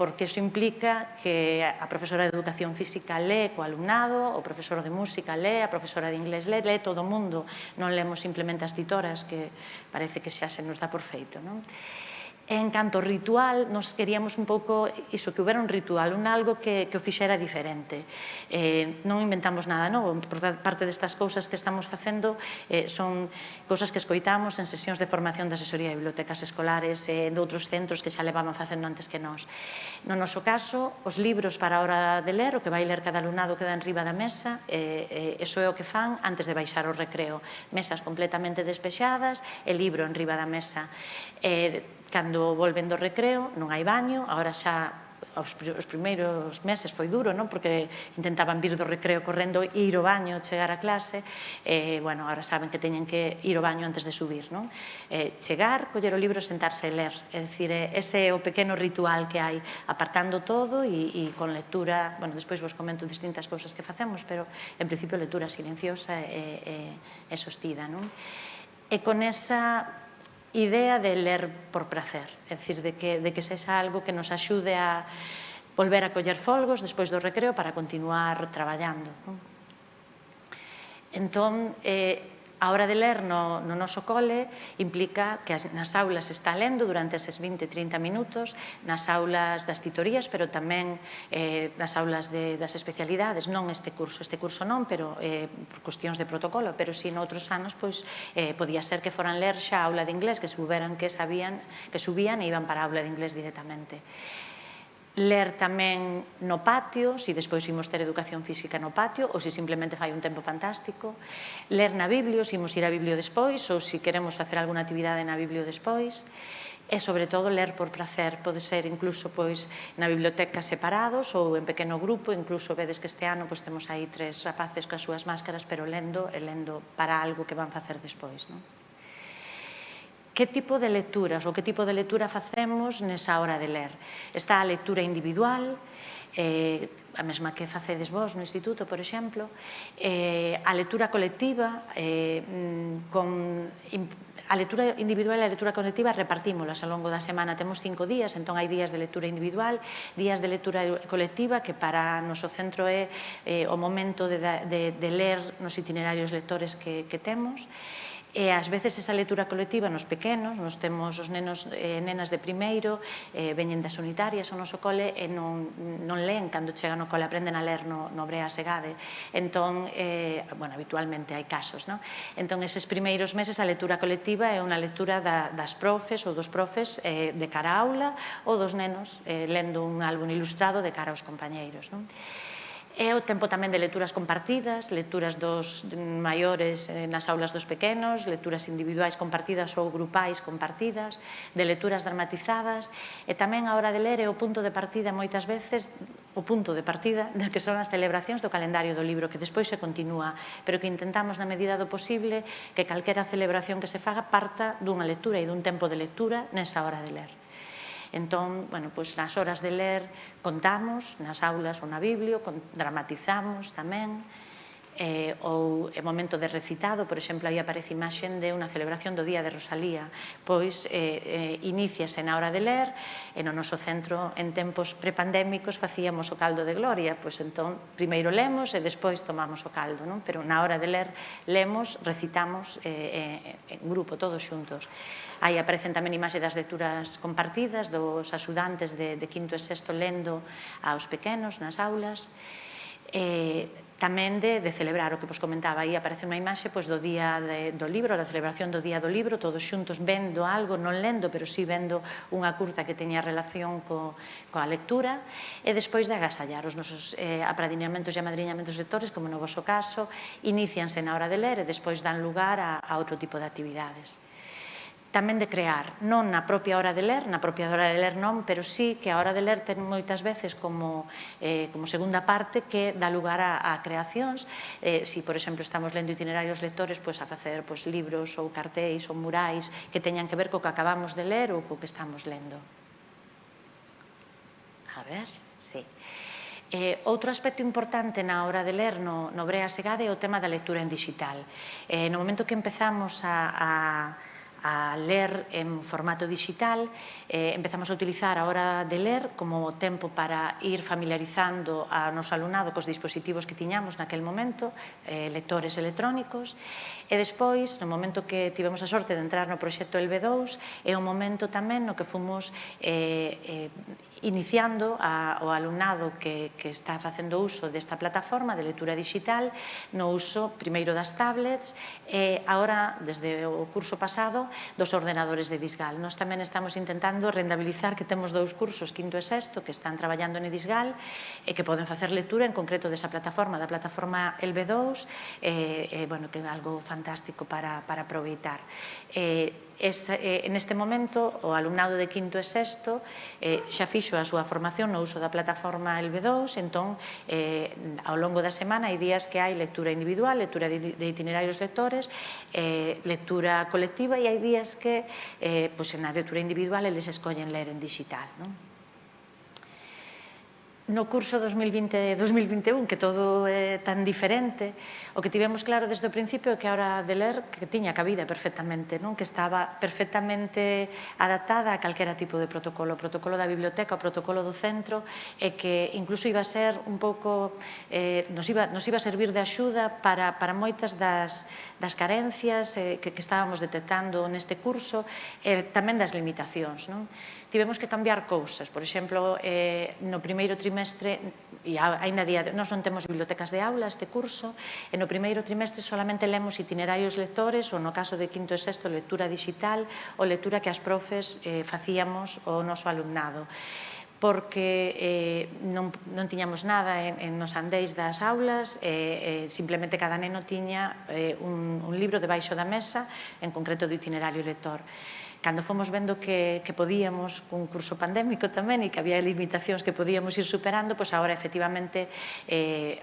Porque iso implica que a profesora de Educación Física lee co alumnado, o profesor de Música lee, a profesora de Inglés lee todo o mundo. Non lemos simplemente as titoras, que parece que xa se nos dá por feito, non? En canto ao ritual, nos queríamos un pouco iso, que houbera un ritual, algo que o fixera diferente. Non inventamos nada novo, parte destas cousas que estamos facendo son cousas que escoitamos en sesións de formación de asesoría de bibliotecas escolares e de outros centros que xa levaban facendo antes que nós. No noso caso, os libros para a hora de ler, o que vai ler cada alumnado queda en riba da mesa, iso é o que fan antes de baixar o recreo. Mesas completamente despexadas e libro en riba da mesa. Cando volven do recreo, non hai baño, agora xa os primeiros meses foi duro, non? Porque intentaban vir do recreo correndo, ir ao baño, chegar a clase, bueno, agora saben que teñen que ir ao baño antes de subir, non? Chegar, coller o libro e sentarse e ler, é dicir, ese é o pequeno ritual que hai, apartando todo e con lectura, bueno, despois vos comento distintas cousas que facemos, pero en principio lectura silenciosa e sostida, non? E con esa idea de ler por prazer, é dicir, de que sexa algo que nos axude a volver a coller folgos despois do recreo para continuar traballando. Entón, a hora de ler no noso cole implica que nas aulas se está lendo durante eses 20-30 minutos, nas aulas das titorías, pero tamén nas aulas das especialidades, non este curso non, pero por cuestións de protocolo, pero si noutros anos podía ser que foran ler xa a aula de inglés, que souberan que sabían, que subían e iban para a aula de inglés directamente. Ler tamén no patio, se despois imos ter educación física no patio, ou se simplemente fai un tempo fantástico. Ler na Biblio, se imos ir a Biblio despois, ou se queremos facer alguna actividade na Biblio despois. E, sobre todo, ler por prazer. Pode ser incluso na biblioteca separados ou en pequeno grupo. Incluso vedes que este ano temos aí 3 rapaces coas súas máscaras, pero lendo para algo que van facer despois, non? que tipo de lecturas ou que tipo de lectura facemos nesa hora de ler. Está a lectura individual, a mesma que facedes vos no instituto, por exemplo, a lectura colectiva, a lectura individual e a lectura colectiva repartímolas ao longo da semana. Temos 5 días, entón hai días de lectura individual, días de lectura colectiva, que para noso centro é o momento de ler nos itinerarios lectores que temos. E ás veces esa lectura colectiva nos pequenos, nos temos os nenos e nenas de primeiro, veñen das unitarias ao noso cole e non leen cando chegan ao cole, aprenden a ler no Brea Segade. Entón, bueno, habitualmente hai casos, non? Entón, eses primeiros meses a lectura colectiva é unha lectura das profes ou dos profes de cara á aula ou dos nenos lendo un álbum ilustrado de cara aos compañeiros, non? É o tempo tamén de lecturas compartidas, lecturas dos maiores nas aulas dos pequenos, lecturas individuais compartidas ou grupais compartidas, de lecturas dramatizadas, e tamén a hora de ler é o punto de partida moitas veces, o punto de partida que son as celebracións do calendario do libro, que despois se continúa, pero que intentamos na medida do posible que calquera celebración que se faga parta dunha lectura e dun tempo de lectura nesa hora de ler. Entón, bueno, pois nas horas de ler contamos, nas aulas ou na Biblio, dramatizamos tamén, ou é momento de recitado, por exemplo, aí aparece imaxen de unha celebración do Día de Rosalía, pois iníciase na hora de ler, e no noso centro en tempos prepandémicos facíamos o caldo de gloria, pois entón primeiro lemos e despois tomamos o caldo, non? Pero na hora de ler lemos, recitamos en grupo, todos xuntos. Aí aparecen tamén imaxes das lecturas compartidas dos axudantes de quinto e sexto lendo aos pequenos nas aulas, tamén de celebrar o que vos comentaba. Aí aparece unha imaxe do día do libro, da celebración do día do libro, todos xuntos vendo algo, non lendo, pero sí vendo unha curta que teña relación coa lectura, e despois de agasallar os nosos apadrinamentos e amadriñamentos lectores, como no voso caso, inicianse na hora de ler e despois dan lugar a outro tipo de actividades. Tamén de crear, non na propia hora de ler, na propia hora de ler non, pero sí que a hora de ler ten moitas veces como segunda parte que dá lugar a creacións. Si, por exemplo, estamos lendo itinerarios lectores, a facer libros ou cartéis ou murais que teñan que ver co que acabamos de ler ou co que estamos lendo. A ver, sí. Outro aspecto importante na hora de ler no Brea Segade é o tema da lectura en digital. No momento que empezamos a ler en formato digital, empezamos a utilizar a hora de ler como tempo para ir familiarizando a noso alumnado cos dispositivos que tiñamos naquel momento, lectores electrónicos, e despois, no momento que tivemos a sorte de entrar no proxecto LB2, é un momento tamén no que fomos iniciando ao alumnado que está facendo uso desta plataforma de lectura digital no uso primeiro das tablets e agora, desde o curso pasado, dos ordenadores de Disgal. Nós tamén estamos intentando rendabilizar que temos 2 cursos, quinto e sexto, que están traballando en Disgal e que poden facer lectura en concreto desa plataforma, da plataforma LB2, que é algo fantástico para aproveitar. En este momento, o alumnado de quinto e sexto xa fixo a súa formación no uso da plataforma LB2, entón, ao longo da semana hai días que hai lectura individual, lectura de itinerarios lectores, lectura colectiva, e hai días que, na lectura individual, eles escollen ler en digital, non? No curso 2020-2021, que todo é tan diferente, o que tivemos claro desde o principio é que a hora de ler que tiña cabida perfectamente, non? Que estaba perfectamente adaptada a calquera tipo de protocolo, o protocolo da biblioteca, o protocolo do centro, e que incluso iba a ser un pouco, nos iba a servir de axuda para moitas das carencias que estábamos detectando neste curso, e tamén das limitacións, non? Tivemos que cambiar cousas, por exemplo, no primeiro trimestre, e ainda día, nós non temos bibliotecas de aula este curso, e no primeiro trimestre solamente lemos itinerarios lectores, ou no caso de quinto e sexto, lectura digital, ou lectura que as profes facíamos ao noso alumnado. porque non tiñamos nada nos andéis das aulas, simplemente cada neno tiña un libro debaixo da mesa, en concreto do itinerario lector. Cando fomos vendo que podíamos, cun curso pandémico tamén, e que había limitacións que podíamos ir superando, pois agora, efectivamente,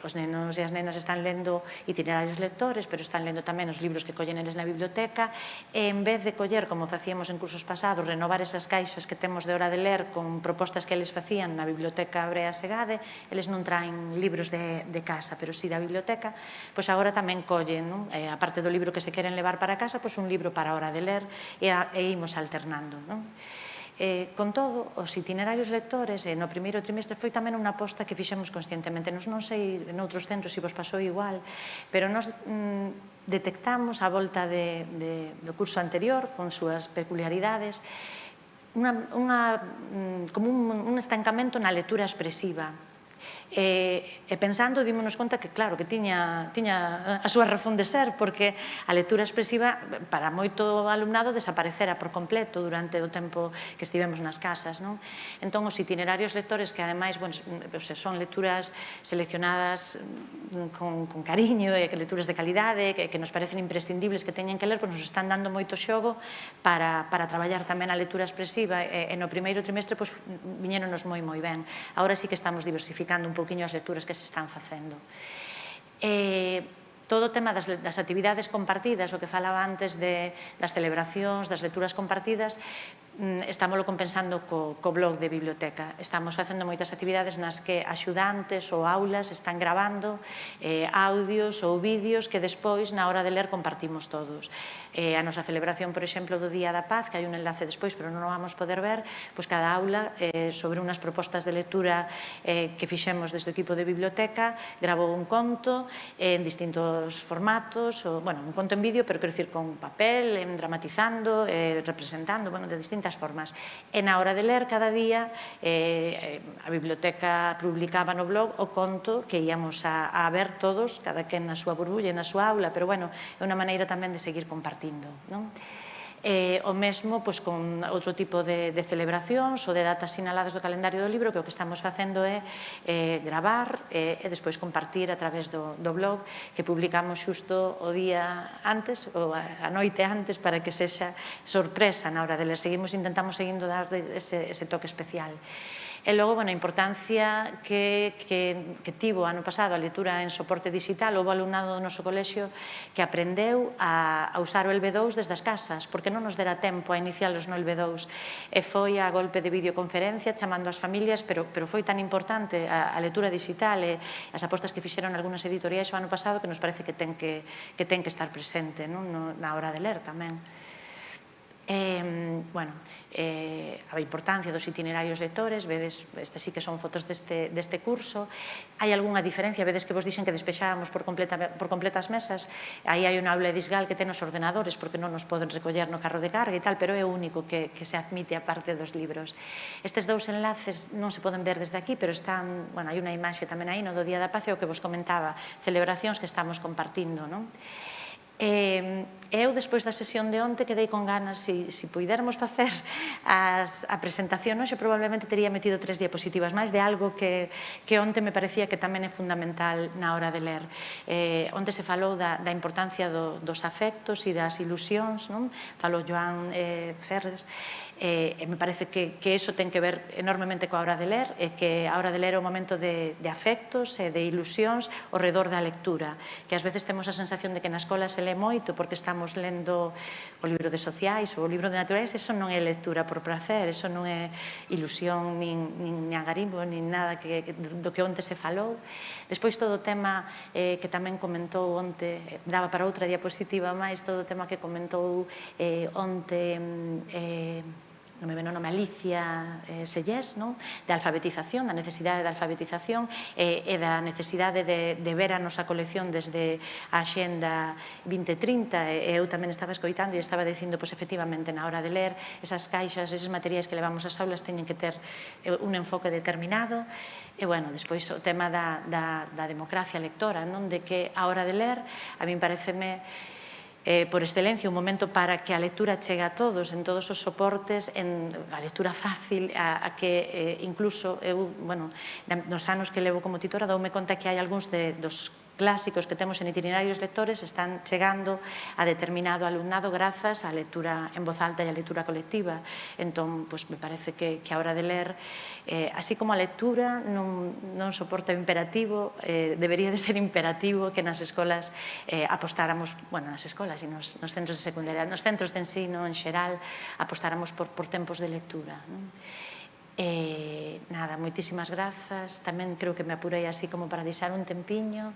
os nenos e as nenas están lendo itinerarios lectores, pero están lendo tamén os libros que collen eles na biblioteca, e en vez de coller, como facíamos en cursos pasados, renovar esas caixas que temos de hora de ler con propostas que eles facían na biblioteca Brea Segade, eles non traen libros de casa, pero si da biblioteca, pois agora tamén collen, a parte do libro que se queren levar para casa, pois un libro para a hora de ler, e imos alternando. Con todo, os itinerarios lectores no primeiro trimestre foi tamén unha aposta que fixemos conscientemente. Non sei noutros centros se vos pasou igual, pero nos detectamos a volta do curso anterior, con súas peculiaridades, como un estancamento na lectura expresiva. E pensando, dímonos conta que, claro, que tiña a súa razón de ser, porque a lectura expresiva para moito alumnado desaparecera por completo durante o tempo que estivemos nas casas. Entón, os itinerarios lectores, que ademais son lecturas seleccionadas con cariño, e lecturas de calidade, que nos parecen imprescindibles que teñen que ler, nos están dando moito xogo para traballar tamén a lectura expresiva, e no primeiro trimestre viñéronos moi ben. Agora sí que estamos diversificando un pouquiño as lecturas que se están facendo. Todo o tema das actividades compartidas, o que falaba antes das celebracións, das lecturas compartidas, estámoslo compensando co blog de biblioteca. Estamos facendo moitas actividades nas que axudantes ou aulas están gravando audios ou vídeos que despois, na hora de ler, compartimos todos. A nosa celebración, por exemplo, do Día da Paz, que hai un enlace despois, pero non o vamos poder ver, pois cada aula, sobre unhas propostas de lectura que fixemos desde o equipo de biblioteca, gravou un conto en distintos formatos, un conto en vídeo, pero quero dicir con papel, dramatizando, representando, de distintas formas. E na hora de ler, cada día, a biblioteca publicaba no blog o conto que íamos a ver todos, cada quen na súa burbulla, na súa aula, pero, é unha maneira tamén de seguir compartindo. O mesmo con outro tipo de celebracións ou de datas sinaladas do calendario do libro, que o que estamos facendo é gravar e despois compartir a través do blog, que publicamos xusto o día antes ou a noite antes, para que sexa sorpresa na hora de ler. Intentamos seguindo dar ese toque especial. E logo, a importancia que tivo ano pasado a lectura en soporte digital. Houve alumnado do noso colexio que aprendeu a usar o LB2 desde as casas, porque non nos dera tempo a inicialos no LB2. E foi a golpe de videoconferencia, chamando as familias, pero foi tan importante a lectura digital e as apostas que fixeron algunhas editoriais o ano pasado, que nos parece que ten que estar presente na hora de ler tamén. A importancia dos itinerarios lectores, vedes, estas sí que son fotos deste curso. Hai algunha diferencia, vedes que vos dixen que despexábamos por completas mesas, aí hai unha aula disgal que ten os ordenadores, porque non nos poden recoller no carro de carga e tal, pero é o único que se admite a parte dos libros. Estes dous enlaces non se poden ver desde aquí, pero están, hai unha imaxe tamén aí no do Día da Paz, e o que vos comentaba, celebracións que estamos compartindo, non? Eu, despois da sesión de onte, quedei con ganas, se puidermos facer a presentación hoxe, probablemente tería metido 3 diapositivas máis de algo que onte me parecía que tamén é fundamental na hora de ler. Onte se falou da importancia dos afectos e das ilusións, falou Joan Ferres, e me parece que iso ten que ver enormemente coa hora de ler, e que a hora de ler é o momento de afectos e de ilusións ao redor da lectura, que ás veces temos a sensación de que na escola se lee moito porque estamos lendo o libro de sociais ou o libro de naturais. Eso non é lectura por prazer, eso non é ilusión, nin agarimbo, nin nada do que onte se falou. Despois todo o tema que tamén comentou onte, daba para outra diapositiva máis, todo o tema que comentou onte non me ven o nome, Alicia Sellés, de alfabetización, da necesidade de alfabetización e da necesidade de ver a nosa colección desde a Axenda 2030. E eu tamén estaba escoitando e estaba dicindo, pois, efectivamente, na hora de ler, esas caixas, eses materiais que levamos ás aulas teñen que ter un enfoque determinado. E, despois o tema da democracia lectora, de que a hora de ler, a min pareceme por excelencia, un momento para que a lectura chegue a todos, en todos os soportes, a lectura fácil, a que incluso eu, bueno, nos anos que levo como titora, doume conta que hai algúns dos clásicos que temos en itinerarios lectores están chegando a determinado alumnado grazas á lectura en voz alta e á lectura colectiva. Entón, me parece que a hora de ler, así como a lectura non soporta o imperativo, debería de ser imperativo que nas escolas apostáramos, bueno, nas escolas e nos centros de secundaria, nos centros de ensino en xeral, apostáramos por tempos de lectura. Nada, moitísimas grazas. Tamén creo que me apurei así como para deixar un tempiño.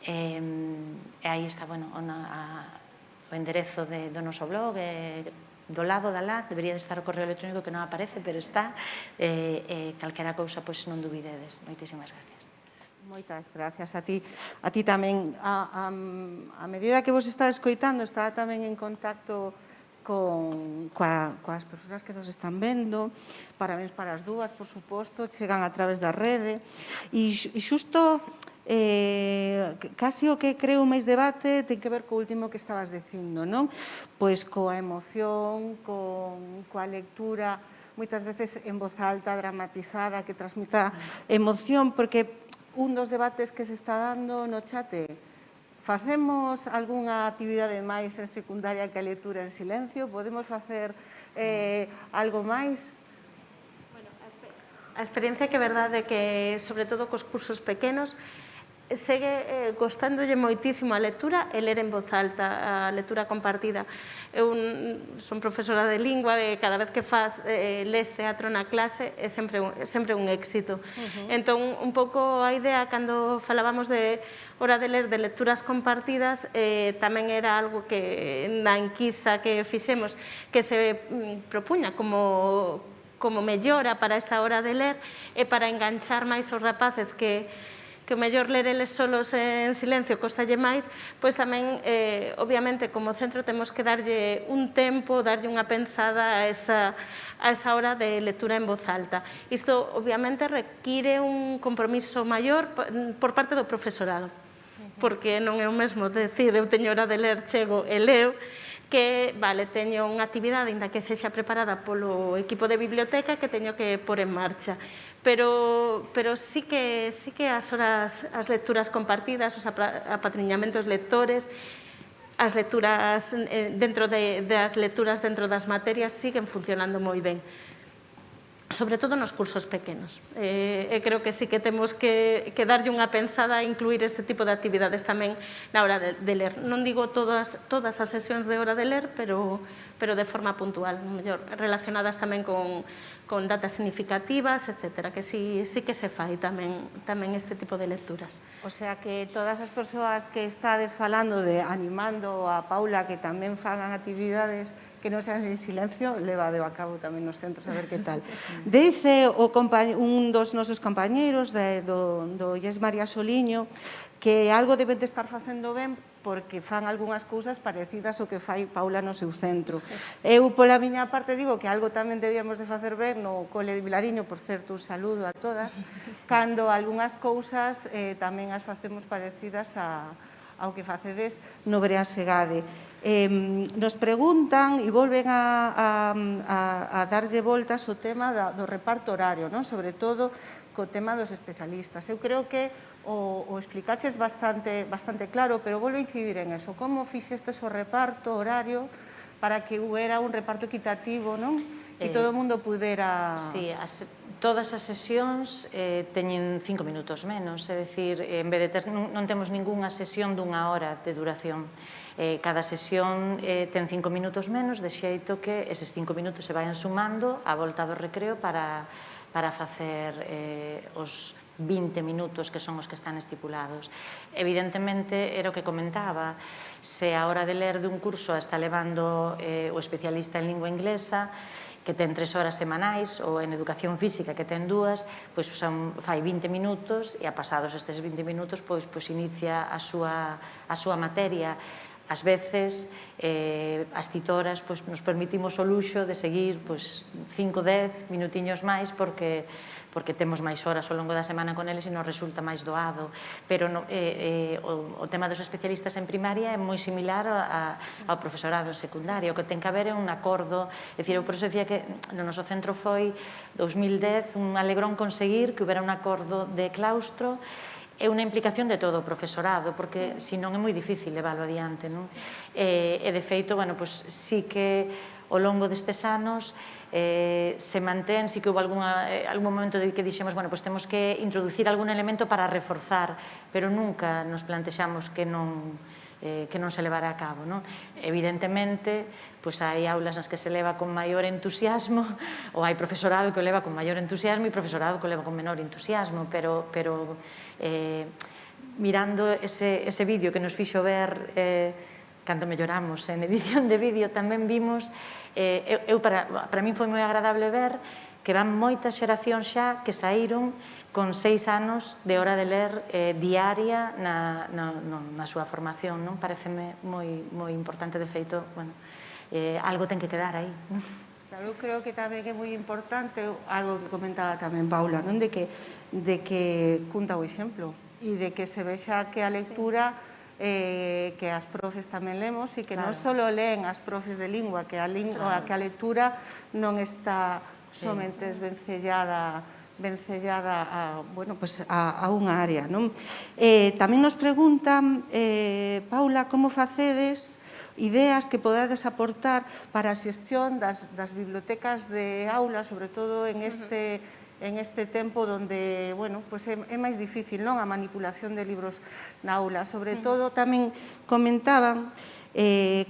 E aí está, bueno, o enderezo do noso blog, do lado da lá, debería de estar o correo electrónico que non aparece, pero está. Calquera cousa, pois non dubidedes. Moitísimas gracias. Moitas gracias a ti. A ti tamén. A medida que vos estaba escoitando, estaba tamén en contacto coas persoas que nos están vendo. Parabéns para as dúas, por suposto, chegan a través da rede. E xusto, casi o que creo máis debate ten que ver co último que estabas dicindo, non? Pois coa emoción, coa lectura, moitas veces en voz alta, dramatizada, que transmita emoción, porque un dos debates que se está dando no chat é: facemos algunha actividade máis en secundaria que a lectura en silencio? Podemos facer algo máis? A experiencia que é verdade que, sobre todo cos cursos pequenos, segue gostándolle moitísimo a lectura e ler en voz alta, a lectura compartida. Eu son profesora de lingua e cada vez que les teatro na clase é sempre un éxito. Entón, un pouco a idea, cando falábamos de hora de ler, de lecturas compartidas, tamén era algo que na enquisa que fixemos, que se propuña como mellora para esta hora de ler e para enganchar máis os rapaces que o mellor ler eles solos en silencio costalle máis, pois tamén, obviamente, como centro temos que darlle un tempo, darlle unha pensada a esa hora de lectura en voz alta. Isto, obviamente, require un compromiso maior por parte do profesorado, porque non é o mesmo decir, eu teño hora de ler, chego e leo, que, vale, teño unha actividade, ainda que sexa preparada polo equipo de biblioteca, que teño que pôr en marcha. Pero sí que as lecturas compartidas, os apadriñamentos lectores, as lecturas das lecturas dentro das materias siguen funcionando moi ben, sobre todo nos cursos pequenos. Creo que sí que temos que darlle unha pensada a incluir este tipo de actividades tamén na hora de ler. Non digo todas as sesións de hora de ler, pero de forma puntual, mellor relacionadas tamén con datas significativas, etcétera, que sí que se fai tamén este tipo de lecturas. O sea que todas as persoas que estades falando animando a Paula que tamén fagan actividades que non sean en silencio, levadeo a cabo tamén nos centros a ver que tal. Dice un dos nosos compañeiros do Yes María Soliño que algo deben de estar facendo ben porque fan algunhas cousas parecidas ao que fai Paula no seu centro. Eu, pola miña parte, digo que algo tamén debíamos de facer ben no cole de Vilariño, por certo, un saludo a todas, cando algunhas cousas tamén as facemos parecidas ao que facedes no Breasegade. Nos preguntan e volven a darlle voltas o tema do reparto horario, sobre todo co tema dos especialistas. Eu creo que o explicaches bastante claro, pero volvo a incidir en eso. Como fixestes o reparto horario para que hubiera un reparto equitativo, non? E todo o mundo pudera... Sí, todas as sesións teñen 5 minutos menos, é dicir, en vez de non temos ningunha sesión dunha hora de duración. Cada sesión ten 5 minutos menos, de xeito que eses 5 minutos se vayan sumando á volta do recreo para facer os 20 minutos que son os que están estipulados. Evidentemente, era o que comentaba, se a hora de ler dun curso está levando o especialista en lingua inglesa, que ten 3 horas semanais, ou en educación física, que ten 2, pois fai 20 minutos e a pasados estes 20 minutos pois inicia a súa materia. ás veces, as titoras nos permitimos o luxo de seguir 5, 10 minutiños máis porque temos máis horas ao longo da semana con eles e nos resulta máis doado. Pero o tema dos especialistas en primaria é moi similar ao profesorado en secundaria. O que ten que haber é un acordo. É dicir, eu por eso decía que no noso centro foi 2010 un alegrón conseguir que houbera un acordo de claustro e unha implicación de todo o profesorado, porque senón é moi difícil leválo adiante, non? E de feito, sí que ao longo destes anos se mantén, sí que houve algún momento de que dixemos, temos que introducir algún elemento para reforzar, pero nunca nos plantexamos que non se levara a cabo. Evidentemente, hai aulas nas que se leva con maior entusiasmo, ou hai profesorado que o leva con maior entusiasmo e profesorado que o leva con menor entusiasmo, pero mirando ese vídeo que nos fixo ver cando melloramos en edición de vídeo, tamén vimos, para min foi moi agradable ver que van moitas xeracións xa que saíron con 6 anos de hora de ler diaria na súa formación. Pareceme moi importante, de feito, algo ten que quedar aí. Claro, eu creo que tamén é moi importante algo que comentaba tamén Paula, de que cunta o exemplo e de que se vexa que a lectura que as profes tamén lemos e que non só leen as profes de lingua, que a lectura non está somente vencellada a unha área. Tamén nos preguntan, Paula, como facedes ideas que podades aportar para a xestión das bibliotecas de aula, sobre todo en este tempo onde é máis difícil a manipulación de libros na aula. Sobre todo, tamén comentaban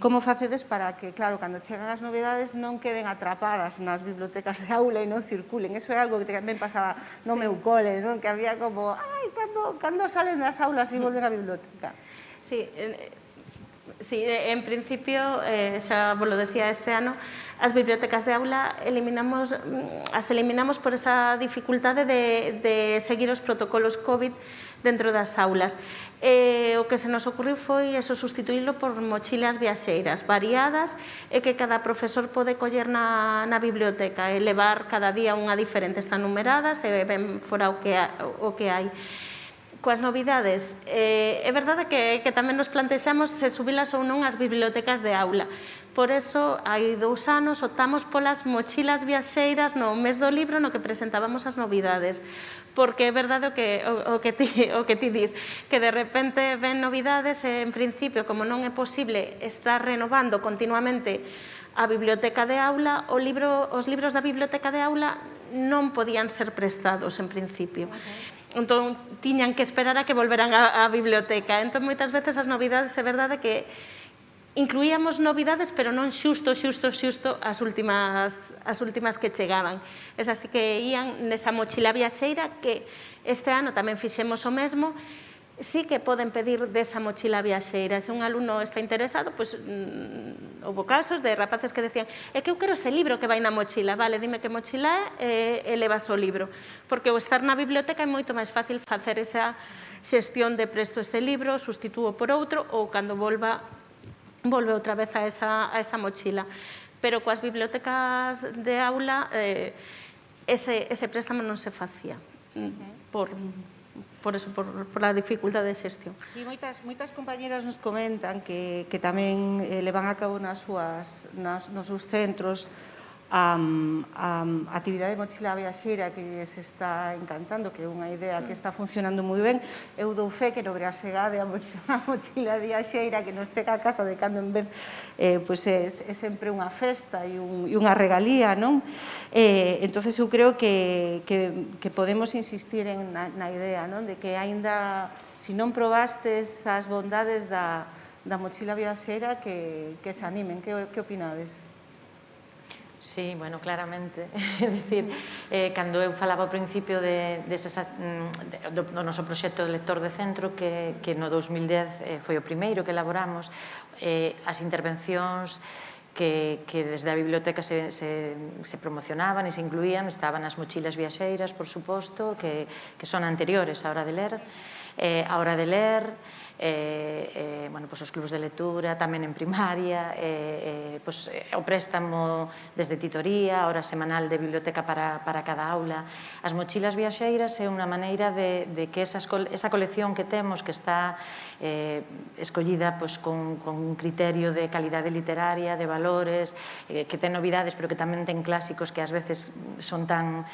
como facedes para que, claro, cando chegan as novedades non queden atrapadas nas bibliotecas de aula e non circulen. Eso é algo que tamén pasaba no meu cole, que había como, cando salen das aulas e volven á biblioteca. Sí, en principio, xa vos lo decía este ano, as bibliotecas de aula as eliminamos por esa dificultade de seguir os protocolos COVID dentro das aulas. O que se nos ocurriu foi sustituílo por mochilas viaxeiras variadas e que cada profesor pode coller na biblioteca e levar cada día unha diferente. Están numeradas e ven fora o que hai. Coas novidades, é verdade que tamén nos plantexamos se subilas ou non as bibliotecas de aula. Por eso, hai 2 anos, optamos polas mochilas viaxeiras no mes do libro no que presentábamos as novidades. Porque é verdade o que ti dis, que de repente ven novidades e, en principio, como non é posible estar renovando continuamente a biblioteca de aula, os libros da biblioteca de aula non podían ser prestados, en principio. Entón, tiñan que esperar a que volveran á biblioteca. Entón, moitas veces as novidades, é verdade que incluíamos novidades, pero non xusto as últimas que chegaban. Esas sí que ían nesa mochila viaxeira, que este ano tamén fixemos o mesmo. Sí que poden pedir desa mochila viaxeira. Se un alumno está interesado, houve casos de rapaces que decían é que eu quero este libro que vai na mochila. Vale, dime que mochila é e levas o libro. Porque ao estar na biblioteca é moito máis fácil facer esa xestión de presto este libro, sustitúo por outro, ou cando volve outra vez a esa mochila. Pero coas bibliotecas de aula ese préstamo non se facía por a dificultade de xestión. Sí, moitas compañeras nos comentan que tamén levan a cabo nos seus centros a actividade de mochila viaxeira que se está encantando, que é unha idea que está funcionando moi ben. Eu dou fe que no Brasegade a mochila viaxeira que nos chega a casa de cando en vez é sempre unha festa e unha regalía, non? Entonces eu creo que podemos insistir na idea, non? De que aínda, se non probastes as bondades da mochila viaxeira, que se animen. Que opinades? Sí, bueno, claramente. É dicir, cando eu falaba ao principio do noso proxecto de lector de centro, que no 2010 foi o primeiro que elaboramos, as intervencións que desde a biblioteca se promocionaban e se incluían, estaban as mochilas viaxeiras, por suposto, que son anteriores á hora de ler. A hora de ler, bueno, pois os clubs de lectura, tamén en primaria, pois o préstamo desde titoría, a hora semanal de biblioteca para cada aula. As mochilas viaxeiras é unha maneira de que esa colección que temos, que está escollida con un criterio de calidade literaria, de valores, que ten novidades, pero que tamén ten clásicos que ás veces son tan,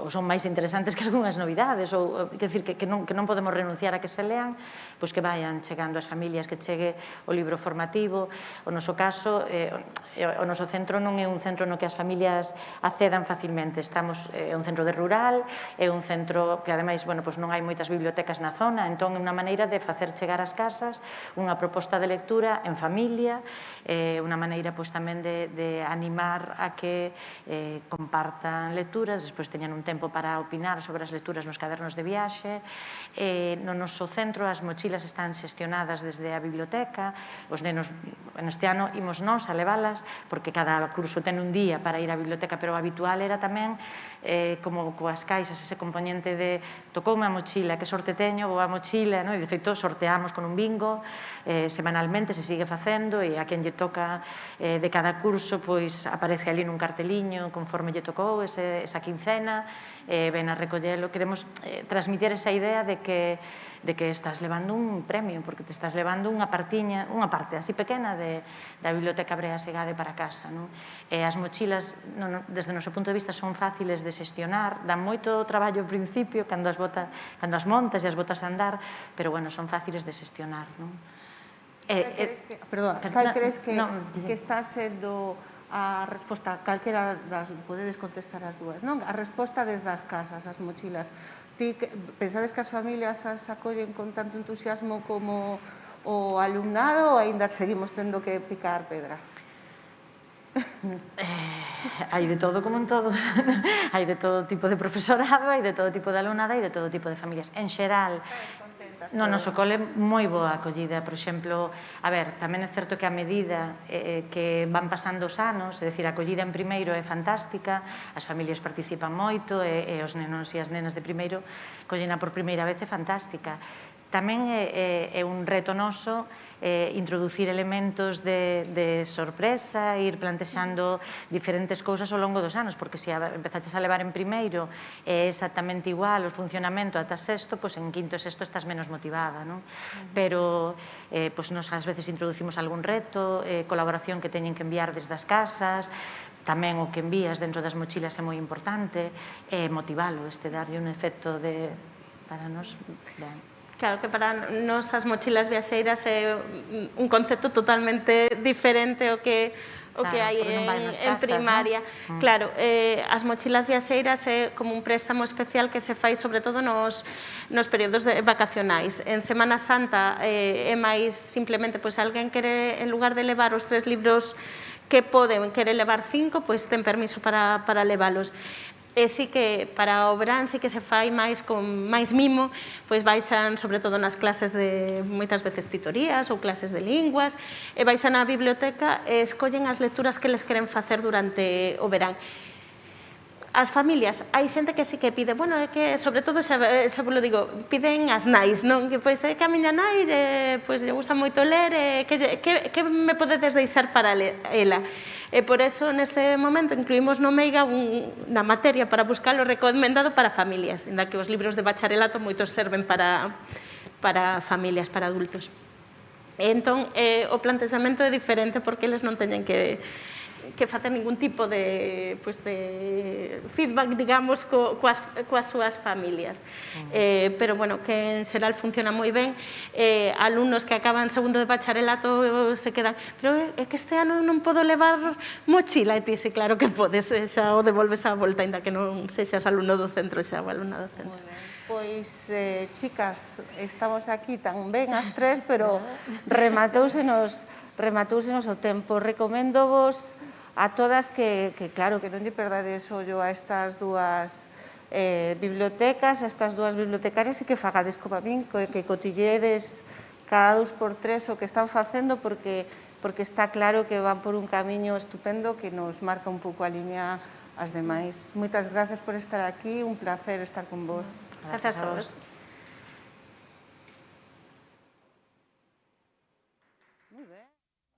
ou son máis interesantes que algunhas novidades, ou, quer dicir, que non podemos renunciar a que se lean, pois que vayan chegando as familias, que chegue o libro formativo. O noso caso, o noso centro non é un centro no que as familias accedan facilmente. Estamos, é un centro de rural, é un centro que, ademais, bueno, pois non hai moitas bibliotecas na zona, entón é unha maneira de facer chegar ás casas unha proposta de lectura en familia, unha maneira pois tamén de animar a que compartan lecturas, despois teñan un tempo para opinar sobre as lecturas nos cadernos de viaxe. No noso centro as mochilas están xestionadas desde a biblioteca, os nenos, neste ano imos nós a leválas, porque cada curso ten un día para ir á biblioteca, pero o habitual era tamén, como coas caixas, ese componente de tocoume a mochila, que sorte teño, vou a mochila, e de feito sorteamos con un bingo, semanalmente se sigue facendo, e a quen lle toca de cada curso, pois aparece ali nun carteliño conforme lle tocou esa quincena, ven a recollelo. Queremos transmitir esa idea de que estás levando un premio, porque te estás levando unha partiña, unha parte así pequena da Biblioteca Brea Segade para casa. As mochilas, desde o noso punto de vista, son fáciles de xestionar, dan moito traballo ao principio, cando as montas e as botas a andar, pero, bueno, son fáciles de xestionar. Cal crees que está sendo a resposta, calquera das, podedes contestar as dúas, non? A resposta desde as casas, as mochilas. Ti pensades que as familias as acollen con tanto entusiasmo como o alumnado, ou aínda seguimos tendo que picar pedra? Hai de todo, como en todo. Hai de todo tipo de profesorado, hai de todo tipo de alumnado, hai de todo tipo de familias. En xeral, no noso cole moi boa acollida. Por exemplo, a ver, tamén é certo que a medida que van pasando os anos, é dicir, a acollida en primeiro é fantástica, as familias participan moito, e os nenos e as nenas de primeiro collena por primeira vez é fantástica. Tamén é un reto noso introducir elementos de sorpresa, ir plantexando diferentes cousas ao longo dos anos, porque se empezaches a levar en primeiro é exactamente igual o funcionamento ata sexto, pois en quinto e sexto estás menos motivada, non? Pero nos ás veces introducimos algún reto, colaboración que teñen que enviar desde as casas, tamén o que envías dentro das mochilas é moi importante, motivalo, darlle un efecto para nos... Claro que para nos as mochilas viaxeiras é un concepto totalmente diferente ao que hai en primaria. Claro, as mochilas viaxeiras é como un préstamo especial que se fai sobre todo nos períodos vacacionais. En Semana Santa é máis simplemente, pois alguén quere, en lugar de levar os 3 libros que poden, quere levar 5, pois ten permiso para leválos. E sí que para o verán sí que se fai máis con máis mimo, pois baixan sobre todo nas clases de moitas veces titorías ou clases de linguas, e baixan á biblioteca e escollen as lecturas que les queren facer durante o verán. As familias, hai xente que sí que pide, bueno, é que, sobre todo, xa vos lo digo, piden as nais, non? Que, pois, é que a miña nai, pois, lle gusta moito ler, que me podedes deixar para ela? E por eso, neste momento, incluímos no Meiga na materia para buscar o recomendado para familias, en da que os libros de bacharelato moitos serven para familias, para adultos. Entón, o plantexamento é diferente porque eles non teñen que facer ningún tipo de feedback, digamos, coas súas familias. Pero, bueno, que en xeral funciona moi ben. Alumnos que acaban segundo de bacharelato se quedan, pero é que este ano non podo levar mochila. E ti, sí, claro que podes, xa o devolves a volta, ainda que non sexas alumno do centro, xa o alumno do centro. Pois, chicas, estamos aquí tan ben as 3, pero rematousenos o tempo. Recomendo-vos a todas que claro, que non lle perdades ollo a estas dúas bibliotecas, a estas dúas bibliotecarias, e que fagades como a min, que cotilledes cada 2 por 3 o que están facendo, porque está claro que van por un camiño estupendo que nos marca un pouco a línea as demais. Moitas gracias por estar aquí, un placer estar con vos. Grazas a vos. Moi ben.